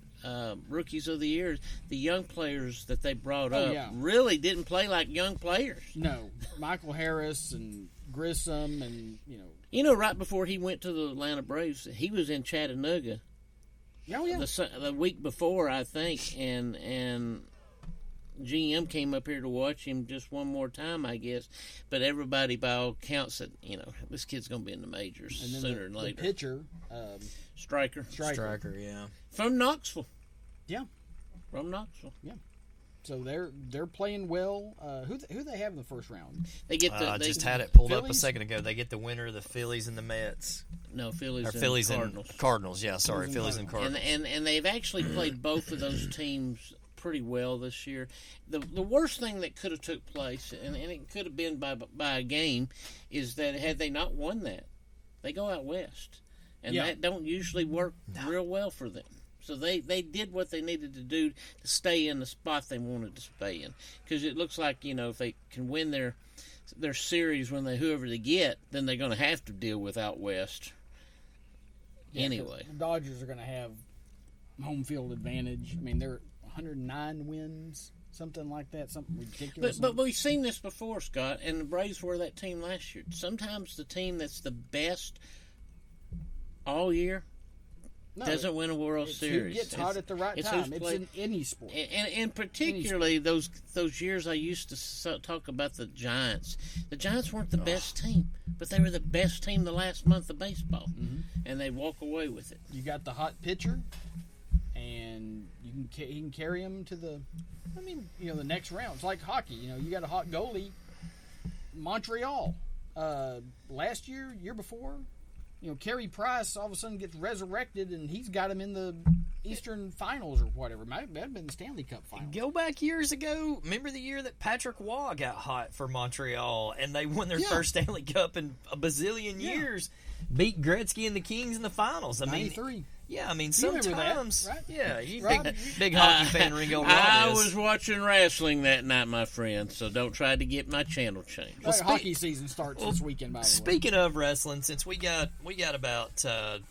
rookies of the year. The young players that they brought up really didn't play like young players. No, Michael Harris and Grissom, and right before he went to the Atlanta Braves, he was in Chattanooga. Oh yeah, the week before, I think, and GM came up here to watch him just one more time, I guess. But everybody, by all counts, said, this kid's going to be in the majors sooner than later. The pitcher, Striker, yeah, from Knoxville. Yeah, from Knoxville. Yeah. So they're playing well. Who they have in the first round? They get I just had it pulled Phillies? up a second ago. They get the winner of the Phillies and the Mets. No, Phillies and Cardinals. Cardinals, yeah, sorry, Phillies and Cardinals. And they've actually played both of those teams pretty well this year. The worst thing that could have took place, and it could have been by a game, is that had they not won that, they go out west, and that don't usually work real well for them. So they did what they needed to do to stay in the spot they wanted to stay in, because it looks like if they can win their series when whoever they get, then they're going to have to deal with out west. Anyway, the Dodgers are going to have home field advantage. I mean, they're 109 wins, something like that, something ridiculous. But we've seen this before, Scott, and the Braves were that team last year. Sometimes the team that's the best all year doesn't win a World Series. Who gets hot at the right time. It's in any sport. And particularly those years I used to talk about the Giants. The Giants weren't the best team, but they were the best team the last month of baseball, and they walk away with it. You got the hot pitcher, and he can carry him to the next round. It's like hockey. You got a hot goalie. Montreal, last year before, Carey Price all of a sudden gets resurrected, and he's got him in the Eastern Finals or whatever. It might have been the Stanley Cup Finals. Go back years ago. Remember the year that Patrick Waugh got hot for Montreal, and they won their first Stanley Cup in a bazillion years. Beat Gretzky and the Kings in the finals. 93. Yeah, I mean, You remember sometimes. that, right? Yeah, you Right. big hockey fan, Ringo. I was watching wrestling that night, my friend, so don't try to get my channel changed. Hockey season starts this weekend, by the way. Speaking of wrestling, since we got about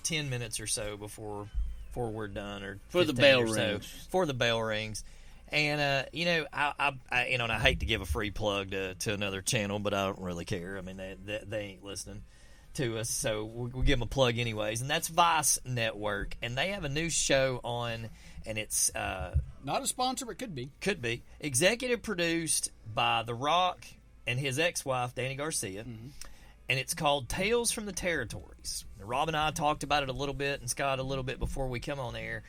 10 minutes or so before we're done, or For the bell or so, rings. for the bell rings. And I and I hate to give a free plug to another channel, but I don't really care. I mean, they ain't listening to us, so we'll give them a plug anyways. And that's Vice Network, and they have a new show on, and it's not a sponsor, but could be. Could be. Executive produced by The Rock and his ex-wife, Danny Garcia. Mm-hmm. And it's called Tales from the Territories. Rob and I talked about it a little bit, and Scott a little bit before we come on air.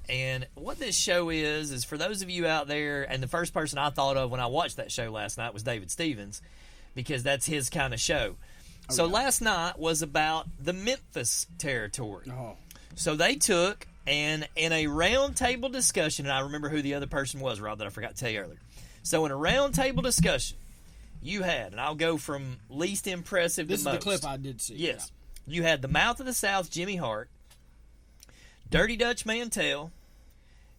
And what this show is for those of you out there, and the first person I thought of when I watched that show last night was David Stevens, because that's his kind of show. Oh, so last night was about the Memphis territory. Oh. So they took, and in a round table discussion, and I remember who the other person was, Rob, that I forgot to tell you earlier. So in a round table discussion, you had, and I'll go from least impressive to most. This is the clip I did see. Yes. Yeah. You had the Mouth of the South, Jimmy Hart, Dirty Dutch Mantell,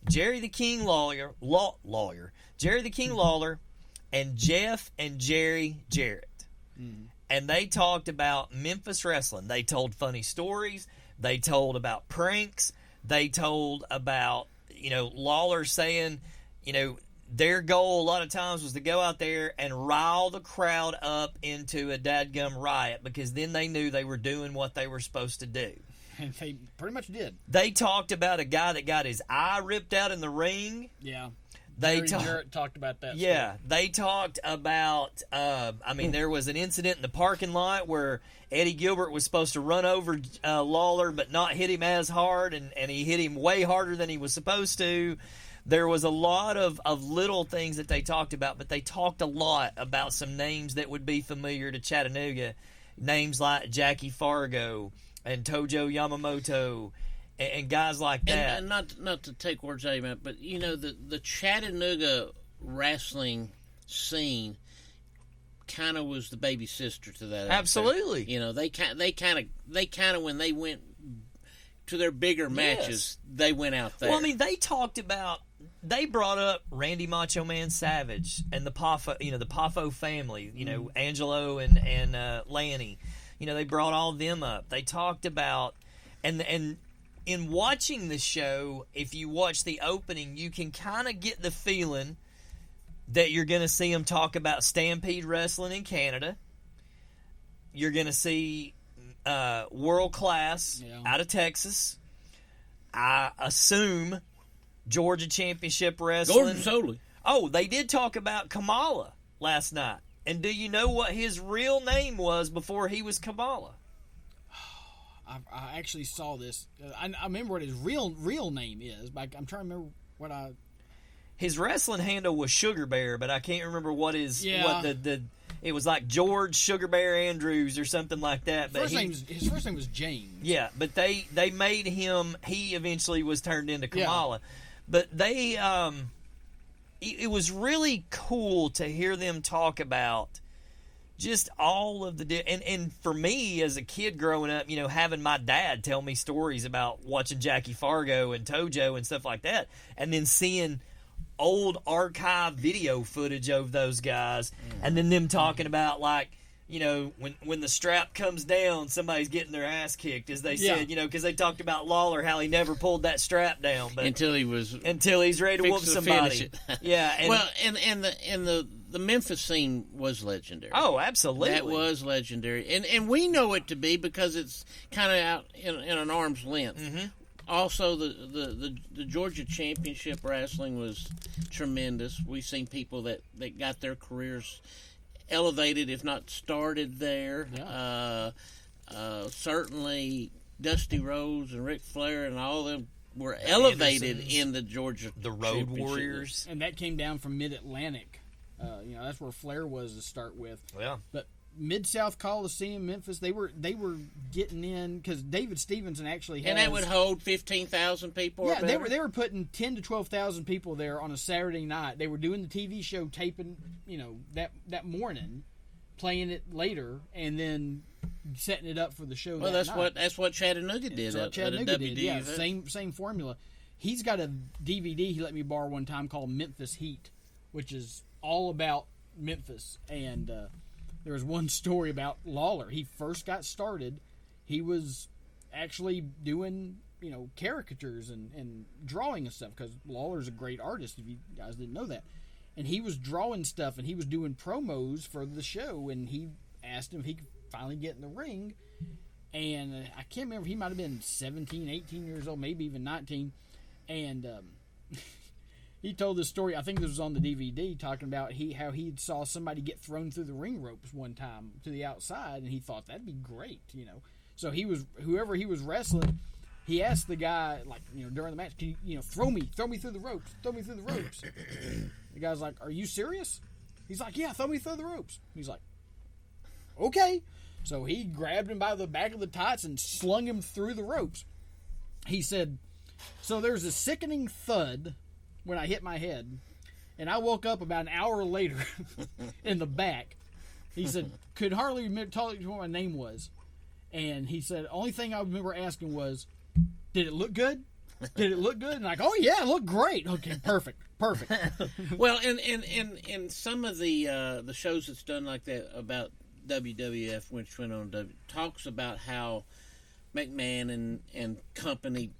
Jerry the King Lawler, Jerry the King Lawler, and Jeff and Jerry Jarrett. Mm-hmm. And they talked about Memphis wrestling. They told funny stories. They told about pranks. They told about, Lawler saying, their goal a lot of times was to go out there and rile the crowd up into a dadgum riot, because then they knew they were doing what they were supposed to do. And they pretty much did. They talked about a guy that got his eye ripped out in the ring. Yeah. Jarrett talked about that. Yeah. Story. They talked about, there was an incident in the parking lot where Eddie Gilbert was supposed to run over Lawler but not hit him as hard, and he hit him way harder than he was supposed to. There was a lot of little things that they talked about, but they talked a lot about some names that would be familiar to Chattanooga. Names like Jackie Fargo and Tojo Yamamoto and guys like that. And not to take words out of your mouth, but the Chattanooga wrestling scene kind of was the baby sister to that. Absolutely. They kind of when they went to their bigger matches, they went out there. Well, they brought up Randy Macho Man Savage and the Poffo family, Angelo and Lanny. They brought all of them up. They talked about, and in watching the show, if you watch the opening, you can kind of get the feeling that you're going to see them talk about Stampede Wrestling in Canada. You're going to see World Class out of Texas. I assume Georgia Championship Wrestling. Gordon Soley. Oh, they did talk about Kamala last night. And do you know what his real name was before he was Kamala? I actually saw this. I remember what his real name is, but I'm trying to remember what I... His wrestling handle was Sugar Bear, but I can't remember what his... Yeah. It was like George Sugar Bear Andrews or something like that. But his first name was James. Yeah, but they made him... He eventually was turned into Kamala. Yeah. But they... It was really cool to hear them talk about just all of the... And for me, as a kid growing up, having my dad tell me stories about watching Jackie Fargo and Tojo and stuff like that, and then seeing old archive video footage of those guys, and then them talking about, like, when the strap comes down, somebody's getting their ass kicked, as they said, because they talked about Lawler, how he never pulled that strap down, but until he's ready to whoop somebody. Yeah, and the Memphis scene was legendary. Oh, absolutely, that was legendary, and we know it to be because it's kind of out in an arm's length. Mm-hmm. Also, the Georgia Championship Wrestling was tremendous. We've seen people that got their careers elevated, if not started there. Yeah. Certainly Dusty Rhodes and Ric Flair and all of them were elevated in the Georgia Road Warriors. And that came down from Mid-Atlantic. That's where Flair was to start with. Yeah. But Mid-South Coliseum, Memphis, they were getting in because David Stevenson actually has... And that would hold 15,000 people. Yeah, they were putting 10 to 12,000 people there on a Saturday night. They were doing the TV show, taping, that morning, playing it later, and then setting it up for the show. Well, that's what Chattanooga did. That's what Chattanooga did. Yeah, same formula. He's got a DVD he let me borrow one time called Memphis Heat, which is all about Memphis. And there was one story about Lawler. He first got started. He was actually doing caricatures and drawing and stuff, because Lawler's a great artist, if you guys didn't know that. And he was drawing stuff, and he was doing promos for the show, and he asked him if he could finally get in the ring. And I can't remember, he might have been 17, 18 years old, maybe even 19. And he told this story, I think this was on the DVD, talking about how he saw somebody get thrown through the ring ropes one time to the outside, and he thought that'd be great, So whoever he was wrestling, he asked the guy, during the match, can you, throw me through the ropes, The guy's like, are you serious? He's like, yeah, throw me through the ropes. He's like, okay. So he grabbed him by the back of the tights and slung him through the ropes. He said, so there's a sickening thud when I hit my head, and I woke up about an hour later in the back. He said, could hardly tell you what my name was. And he said, only thing I remember asking was, did it look good? Did it look good? And like, oh yeah, it looked great. Okay, perfect. Well, and some of the shows that's done like that about WWF, which went on, talks about how McMahon and company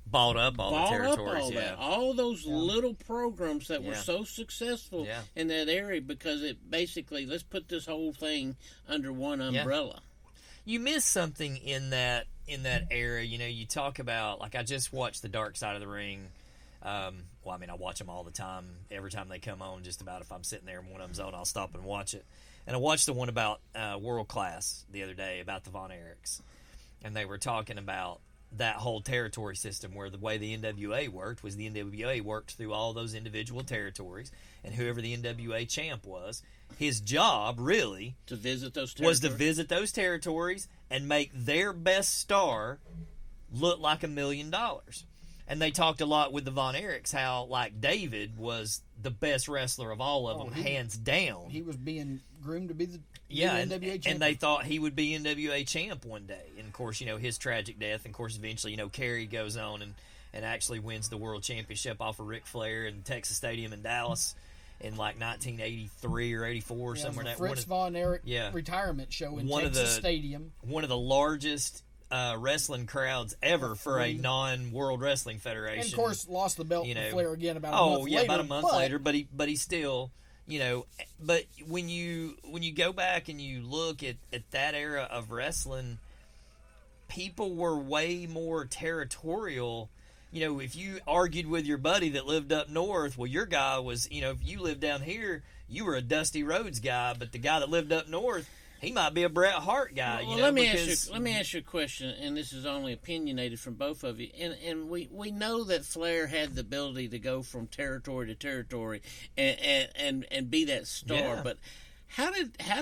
bought up all the territories. All those little programs that were so successful in that area, because it basically, let's put this whole thing under one umbrella. You miss something in that era. You talk about, I just watched The Dark Side of the Ring. I watch them all the time. Every time they come on, just about, if I'm sitting there and one of them's on, I'll stop and watch it. And I watched the one about World Class the other day, about the Von Erichs. And they were talking about that whole territory system, where the way the NWA worked was the NWA worked through all those individual territories, and whoever the NWA champ was, his job really to visit those was to visit those territories and make their best star look like $1 million. And they talked a lot with the Von Erichs how, David was the best wrestler of all of them, hands down. He was being groomed to be the NWA champ. And they thought he would be NWA champ one day. And, of course, his tragic death. And, of course, eventually, Kerry goes on and actually wins the world championship off of Ric Flair in Texas Stadium in Dallas in 1983 or 84 or somewhere. The Fritz Von Erich retirement show in Texas Stadium. One of the largest wrestling crowds ever for a non-World Wrestling Federation. And of course, lost the belt to Flair again about a month later. About a month later, but he still, but when you go back and you look at that era of wrestling, people were way more territorial. If you argued with your buddy that lived up north, well, your guy was, if you lived down here, you were a Dusty Rhodes guy, but the guy that lived up north, he might be a Bret Hart guy. Let me ask you a question, and this is only opinionated from both of you. And we know that Flair had the ability to go from territory to territory and be that star. Yeah. But how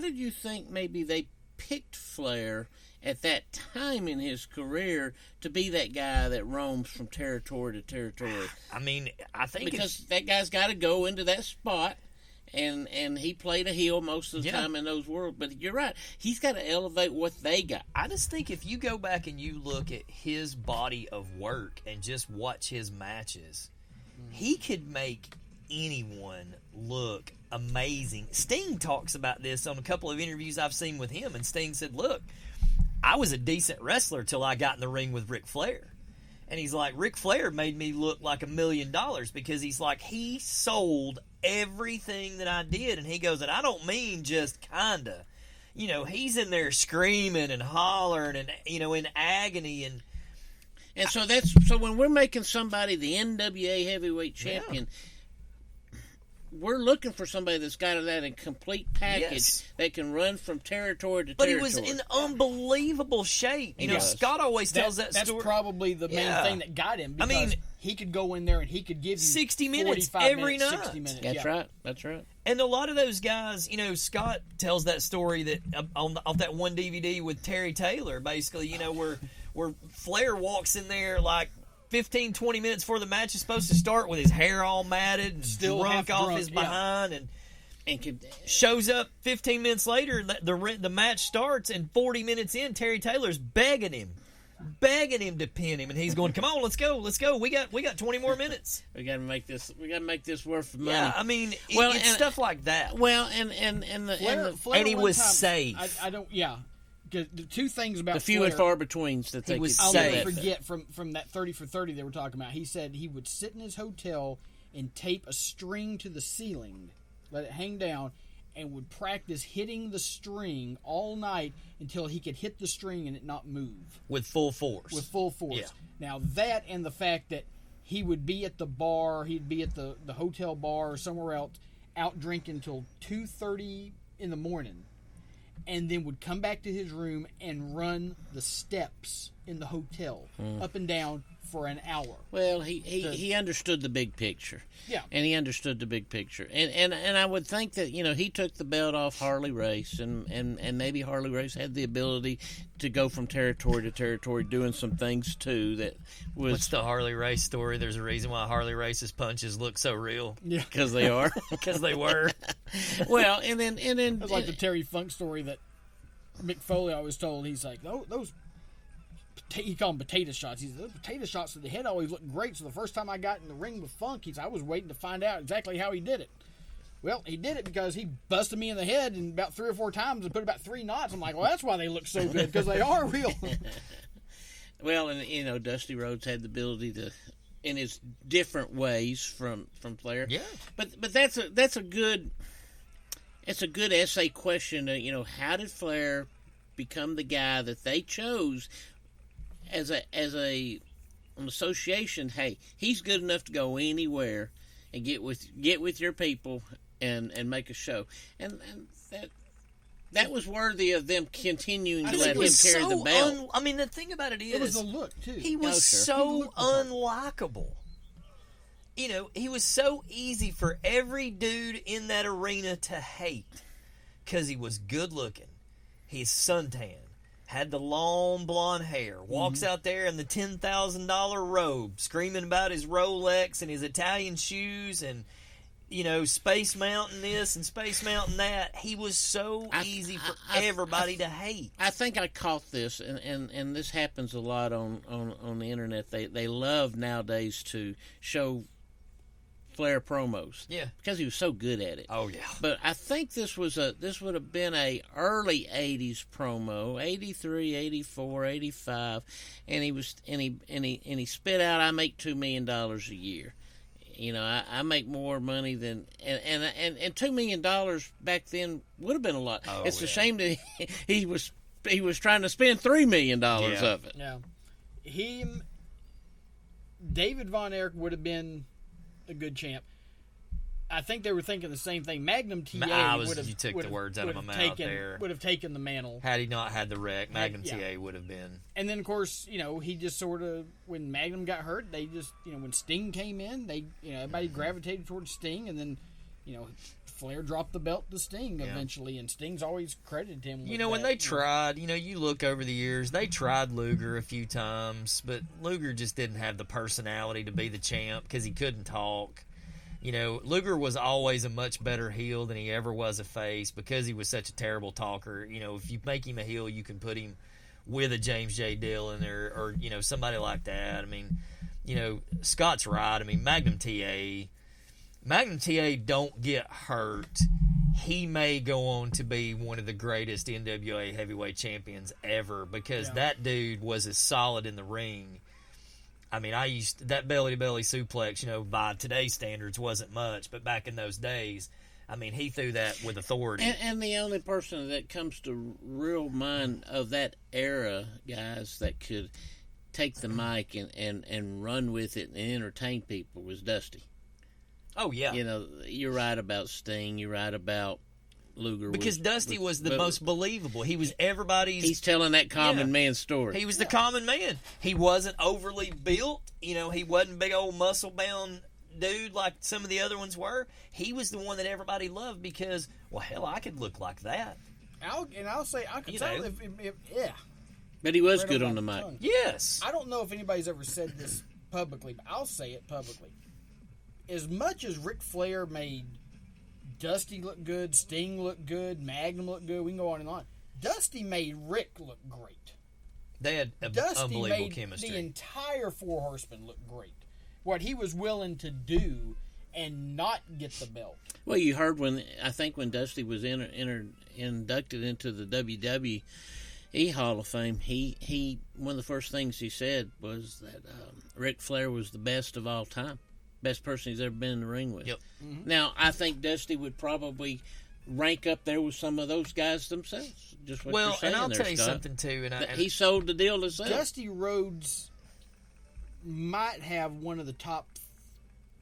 did you think maybe they picked Flair at that time in his career to be that guy that roams from territory to territory? I think because that guy's got to go into that spot. And he played a heel most of the time in those worlds. But you're right. He's got to elevate what they got. I just think if you go back and you look at his body of work and just watch his matches, he could make anyone look amazing. Sting talks about this on a couple of interviews I've seen with him. And Sting said, look, I was a decent wrestler till I got in the ring with Ric Flair. And he's like, Ric Flair made me look like $1 million because he's like, he sold everything that I did. And he goes, and I don't mean just kinda. He's in there screaming and hollering and, in agony. And so when we're making somebody the NWA heavyweight champion, we're looking for somebody that's got that in complete package that can run from territory to territory. But he was in unbelievable shape. Scott always tells that story. That's probably the main thing that got him. Because he could go in there and he could give you 60 minutes every night. 60 minutes. That's right. And a lot of those guys, Scott tells that story that off that one DVD with Terry Taylor, basically, where Flair walks in there 15, 20 minutes before the match is supposed to start with his hair all matted and still drunk off his behind and shows up 15 minutes later, the match starts, and 40 minutes in, Terry Taylor's begging him to pin him, and he's going, come on, let's go, we got 20 more minutes. we got to make this worth of money. Yeah, it's stuff like that. Well, and Flair he was time, safe. I don't because the two things about the few and Flair, far betweens that they was could I'll safe. never forget from that 30 for 30 they were talking about. He said he would sit in his hotel and tape a string to the ceiling, let it hang down, and would practice hitting the string all night until he could hit the string and it not move. With full force. With full force. Yeah. Now that and the fact that he would be at the bar, he'd be at the hotel bar or somewhere else, out drinking till 2:30 in the morning, and then would come back to his room and run the steps in the hotel up and down for an hour. Well, he understood the big picture. Yeah. And he understood the big picture. And I would think that, he took the belt off Harley Race, and maybe Harley Race had the ability to go from territory to territory doing some things, too, that was... What's the Harley Race story? There's a reason why Harley Race's punches look so real. Yeah. Because they are. Because they were. Well, and then... It's like the Terry Funk story that Mick Foley always told. He's like, those... He called them potato shots. He said, those potato shots to the head always look great. So the first time I got in the ring with Funk, I was waiting to find out exactly how he did it. Well, he did it because he busted me in the head and about 3 or 4 times and put about 3 knots. I'm like, well, that's why they look so good, because they are real. Well, and Dusty Rhodes had the ability to, in his different ways from Flair. Yeah. But that's a good essay question. How did Flair become the guy that they chose as an association? Hey, he's good enough to go anywhere and get with your people and make a show, and that was worthy of them continuing to let him carry the belt. I mean, the thing about it is, It was the look, too. he was so unlikable. He was so easy for every dude in that arena to hate because he was good looking. He's suntan, had the long blonde hair, walks out there in the $10,000 robe, screaming about his Rolex and his Italian shoes and, Space Mountain this and Space Mountain that. He was so easy for everybody to hate. I think I caught this, and this happens a lot on the internet. They love nowadays to show Flair promos. Yeah. Because he was so good at it. Oh, yeah. But I think this would have been a early 80s promo, 83, 84, 85, and he spit out, I make $2 million a year. I make more money than and $2 million back then would have been a lot. Oh, it's a shame that he was trying to spend $3 million of it. Yeah. David Von Erich would have been a good champ. I think they were thinking the same thing. Magnum TA would have. You took the words out of my mouth there. Would have taken the mantle. Had he not had the wreck, Magnum TA would have been. And then, of course, he just sort of, when Magnum got hurt, they just, when Sting came in, they, everybody gravitated towards Sting, and then, Flair dropped the belt to Sting eventually, and Sting's always credited him with when that, they tried, you look over the years, they tried Luger a few times, but Luger just didn't have the personality to be the champ because he couldn't talk. Luger was always a much better heel than he ever was a face because he was such a terrible talker. If you make him a heel, you can put him with a James J. Dillon or somebody like that. I mean, Scott's right. I mean, Magnum TA don't get hurt. He may go on to be one of the greatest NWA heavyweight champions ever because that dude was as solid in the ring. I mean, that belly-to-belly suplex, by today's standards wasn't much, but back in those days, I mean, he threw that with authority. And the only person that comes to real mind of that era, guys, that could take the mic and run with it and entertain people was Dusty. Oh, yeah. You're right about Sting. You're right about Luger. Because Dusty was the most believable. He was everybody's... He's telling that common man story. He was the common man. He wasn't overly built. He wasn't a big old muscle-bound dude like some of the other ones were. He was the one that everybody loved because, well, hell, I could look like that. I'll say, I could tell if But he was good on the mic. Yes. I don't know if anybody's ever said this publicly, but I'll say it publicly. As much as Ric Flair made Dusty look good, Sting look good, Magnum look good, we can go on and on. Dusty made Rick look great. They had unbelievable made chemistry. The entire Four Horsemen look great. What he was willing to do and not get the belt. Well, you heard when Dusty was inducted into the WWE, Hall of Fame, he one of the first things he said was that Ric Flair was the best of all time, best person he's ever been in the ring with. Yep. Mm-hmm. Now, I think Dusty would probably rank up there with some of those guys themselves. Just what you're saying and I'll there, tell you Scott. something too. And He sold the deal himself. Dusty Rhodes might have one of the top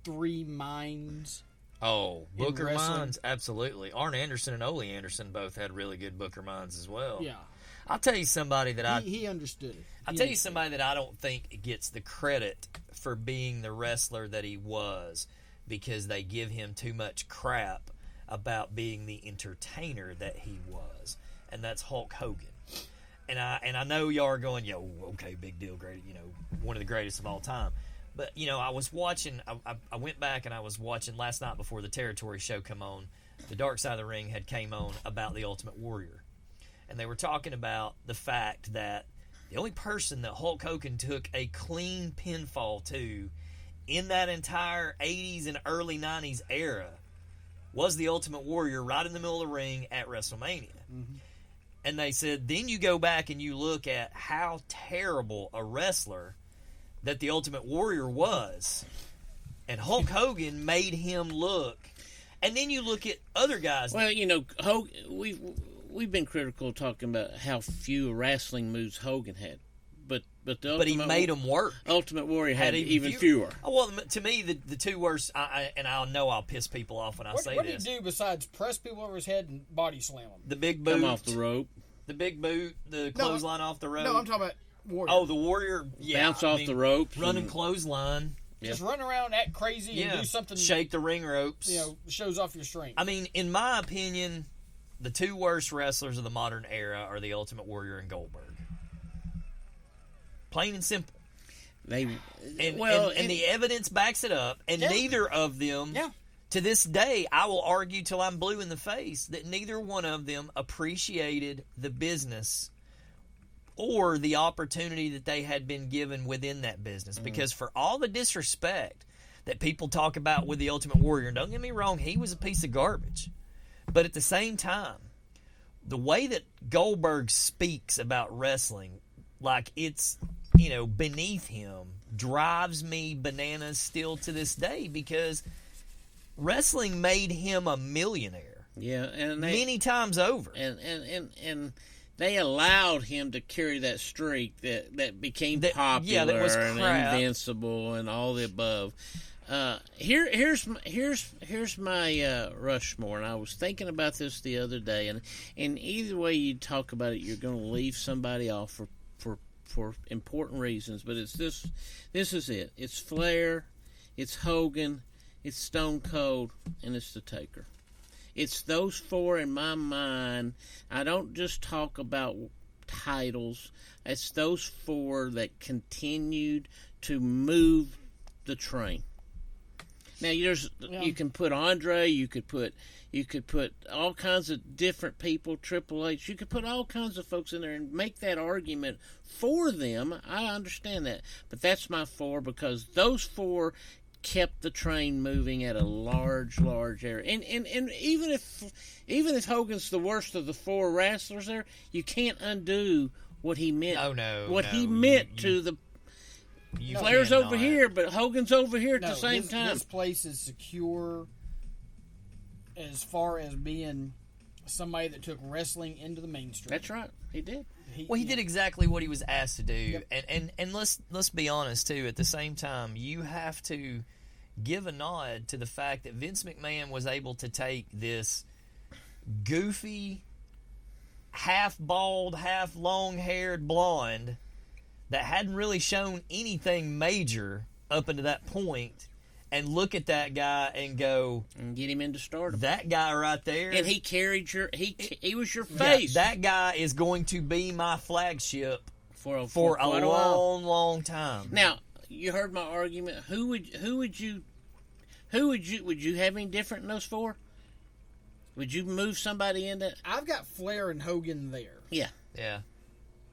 3 minds. Oh, Booker wrestling. minds, absolutely. Arn Anderson and Ole Anderson both had really good Booker minds as well. Yeah. I'll tell you somebody that He understood it. I'll tell you somebody that I don't think gets the credit for being the wrestler that he was because they give him too much crap about being the entertainer that he was, and that's Hulk Hogan. And I know y'all are going, yo, okay, big deal, great, one of the greatest of all time. But, I was watching, I went back and I was watching last night before the Territory show come on. The Dark Side of the Ring had came on about the Ultimate Warrior. And they were talking about the fact that the only person that Hulk Hogan took a clean pinfall to in that entire 80s and early 90s era was the Ultimate Warrior right in the middle of the ring at WrestleMania. Mm-hmm. And they said, then you go back and you look at how terrible a wrestler that the Ultimate Warrior was. And Hulk Hogan made him look. And then you look at other guys. Well, Hogan, we've been critical talking about how few wrestling moves Hogan had. But he made them work. Ultimate Warrior had even fewer. Oh, well, to me, the two worst, and I know I'll piss people off when I say what this. What did he do besides press people over his head and body slam them? The big boot. Come off the rope. The big boot, the clothesline off the rope. No, I'm talking about Warrior. Oh, the Warrior, yeah. Bounce off the ropes. Running clothesline. Just run around, act crazy, and do something. Shake the ring ropes. Shows off your strength. I mean, in my opinion, the two worst wrestlers of the modern era are the Ultimate Warrior and Goldberg. Plain and simple. And the evidence backs it up, and neither of them, to this day, I will argue till I'm blue in the face, that neither one of them appreciated the business or the opportunity that they had been given within that business. Because for all the disrespect that people talk about with the Ultimate Warrior, and don't get me wrong, he was a piece of garbage. But at the same time, the way that Goldberg speaks about wrestling, like it's, beneath him, drives me bananas still to this day, because wrestling made him a millionaire. Yeah, and many times over. And they allowed him to carry that streak that became popular that was and crap. invincible and all the above. Here's my Rushmore, and I was thinking about this the other day, and either way you talk about it, you're going to leave somebody off for important reasons, but it's this is it. It's Flair, it's Hogan, it's Stone Cold, and it's The Taker. It's those four in my mind. I don't just talk about titles. It's those four that continued to move the train. Now, you can put Andre, you could put all kinds of different people, Triple H. You could put all kinds of folks in there and make that argument for them. I understand that, but that's my four, because those four kept the train moving at a large area. And even if Hogan's the worst of the four wrestlers there, you can't undo what he meant. He meant to the. Flair's over here, but Hogan's over here at the same time. This place is secure as far as being somebody that took wrestling into the mainstream. That's right. He did. He did exactly what he was asked to do. Yep. And let's be honest, too. At the same time, you have to give a nod to the fact that Vince McMahon was able to take this goofy, half-bald, half-long-haired blonde that hadn't really shown anything major up until that point, and look at that guy and go and get him into stardom. That guy right there, and he carried he was your face. That guy is going to be my flagship for a long time. Now, you heard my argument. Would you have any different in those four? Would you move somebody in that? I've got Flair and Hogan there. Yeah.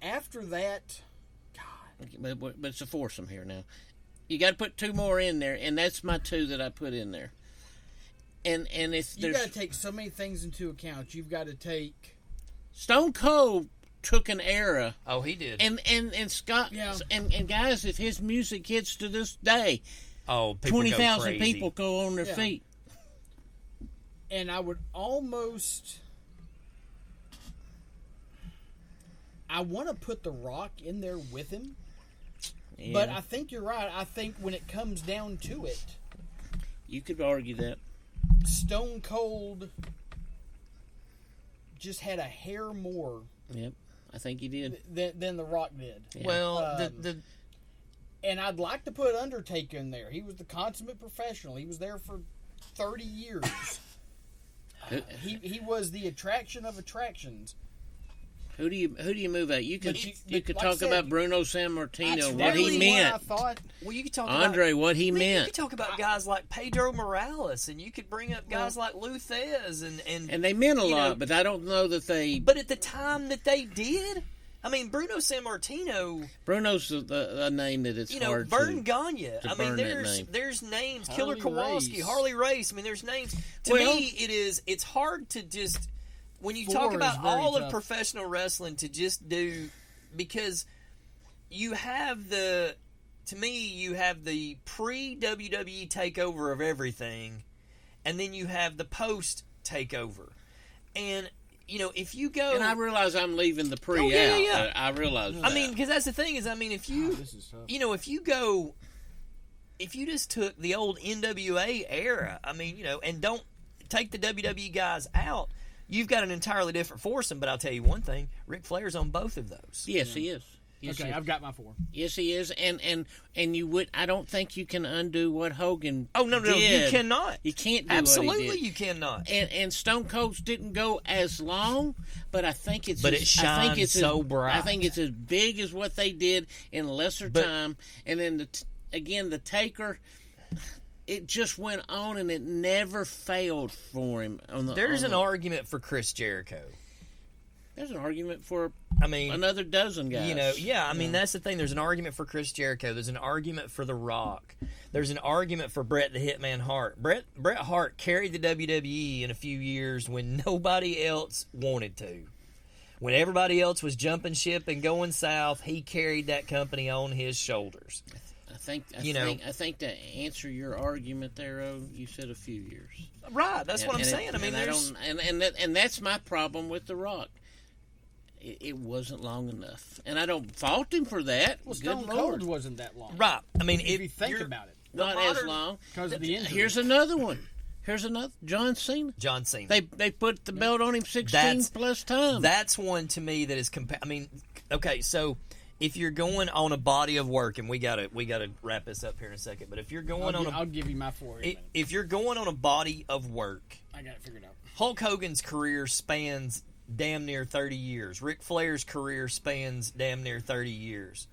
After that, God, but it's a foursome here now. You got to put two more in there, and that's my two that I put in there. And if you got to take so many things into account. You've got to take Stone Cold took an era. Oh, he did. And Scott and guys, if his music hits to this day, people 20,000 people go on their feet. And I would almost, I want to put The Rock in there with him, but I think you're right. I think when it comes down to it, you could argue that Stone Cold just had a hair more. Yep, I think he did than The Rock did. Yeah. Well, and I'd like to put Undertaker in there. He was the consummate professional. He was there for 30 years. He was the attraction of attractions. Who do you move out? You could like talk about Bruno Sammartino, what really he meant. I thought. Well, you could talk Andre, about, what he meant. You could talk about guys like Pedro Morales, and you could bring up guys like Luthez, and they meant a lot, but I don't know that they. But at the time that they did, I mean, Bruno Sammartino. Bruno's a name that it's hard Vern Gagne. to I mean, burn that name. there's names. Harley Killer Kowalski, Race. Harley Race. I mean, there's names. To me, it's hard to just when you talk about all of professional wrestling to just do, because you have the pre-WWE takeover of everything, and then you have the post takeover, and if you go, and I realize I'm leaving the pre out. Yeah. I realize that. I mean, because that's the thing is, I mean, if you This is tough. if you just took the old NWA era, I mean, and don't take the WWE guys out, you've got an entirely different foursome. But I'll tell you one thing: Ric Flair's on both of those. Yes, he is. Yes, Okay, I've got my 4. Yes, he is, and you would. I don't think you can undo what Hogan. Oh no, did. you cannot. You can't do Absolutely, what he did. you cannot. And Stone Cold's didn't go as long, but I think it's. But it shines so bright. I think it's as big as what they did in lesser time. And then the Taker, it just went on and it never failed for him. There's an argument for Chris Jericho. There's an argument for. I mean, another dozen guys. I mean, that's the thing. There's an argument for Chris Jericho. There's an argument for The Rock. There's an argument for Bret the Hitman Hart. Bret Hart carried the WWE in a few years when nobody else wanted to. When everybody else was jumping ship and going south, he carried that company on his shoulders. I think to answer your argument there, you said a few years. Right, that's what I'm saying. I mean, and that's my problem with The Rock. It wasn't long enough, and I don't fault him for that. Well, Stone Cold wasn't that long. Right. I mean, if you think about it, not as long because of the injury. Here's another one. John Cena. John Cena. They put the belt on him 16 plus times. That's one to me that is I mean, okay, so if you're going on a body of work, and we gotta wrap this up here in a second, but if you're going I'll give you my 4. If you're going on a body of work, I got it figured out. Hulk Hogan's career spans damn near 30 years. Ric Flair's career spans damn near 30 years.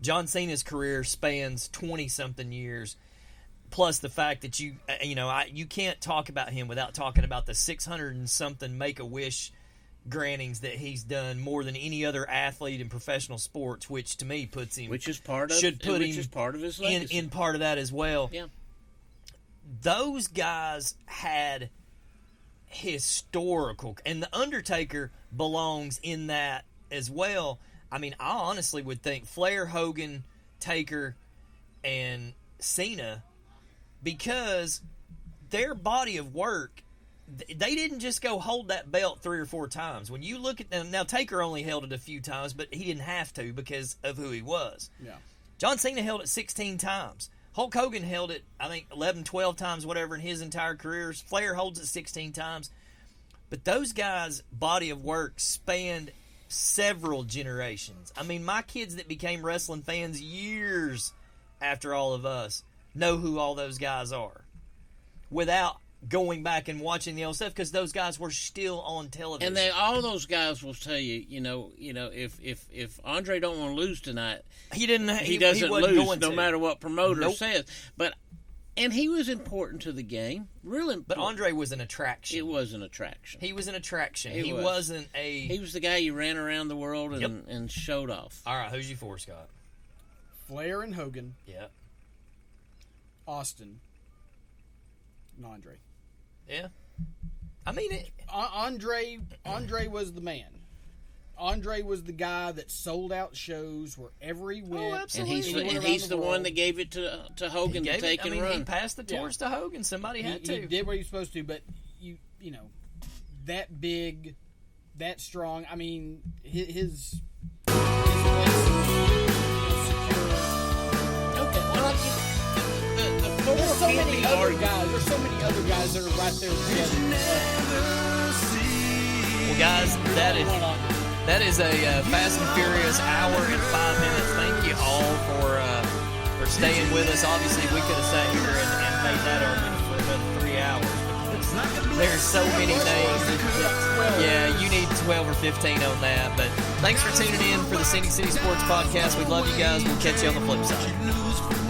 John Cena's career spans 20-something years. Plus the fact that you can't talk about him without talking about the 600 and something Make-A-Wish grantings that he's done, more than any other athlete in professional sports, which to me puts him, is part of his legacy. in part of that as well. Yeah, those guys had historical, and the Undertaker belongs in that as well. I mean, I honestly would think Flair, Hogan, Taker, and Cena, because their body of work, they didn't just go hold that belt 3 or 4 times. When you look at them now, Taker only held it a few times, but he didn't have to because of who he was. Yeah. John Cena held it 16 times. Hulk Hogan held it, I think, 11, 12 times, whatever, in his entire career. Flair holds it 16 times. But those guys' body of work spanned several generations. I mean, my kids that became wrestling fans years after all of us know who all those guys are without going back and watching the old stuff, because those guys were still on television. And all those guys will tell you, if Andre don't want to lose tonight, he doesn't lose no matter what promoter says. And he was important to the game, really. But Andre was an attraction. It was an attraction. He was an attraction. He was the guy you ran around the world and showed off. All right, who's your 4, Scott? Flair and Hogan. Yeah. Austin. And Andre. Yeah. I mean, Andre was the man. Andre was the guy that sold out shows wherever he went. absolutely. And he's the one that gave it to Hogan to take and run. He passed the torch to Hogan. Somebody had to. He did what he was supposed to, but you know, that big, that strong. I mean, his place is secure. Okay, well, there's so many other guys. There's so many other guys that are right there together. Well, guys, that is a Fast and Furious hour and 5 minutes. Thank you all for staying with us. Obviously, we could have sat here and made that argument for another 3 hours. There's so many names. Yeah, you need 12 or 15 on that. But thanks for tuning in for the Cindy City Sports Podcast. We love you guys. We'll catch you on the flip side.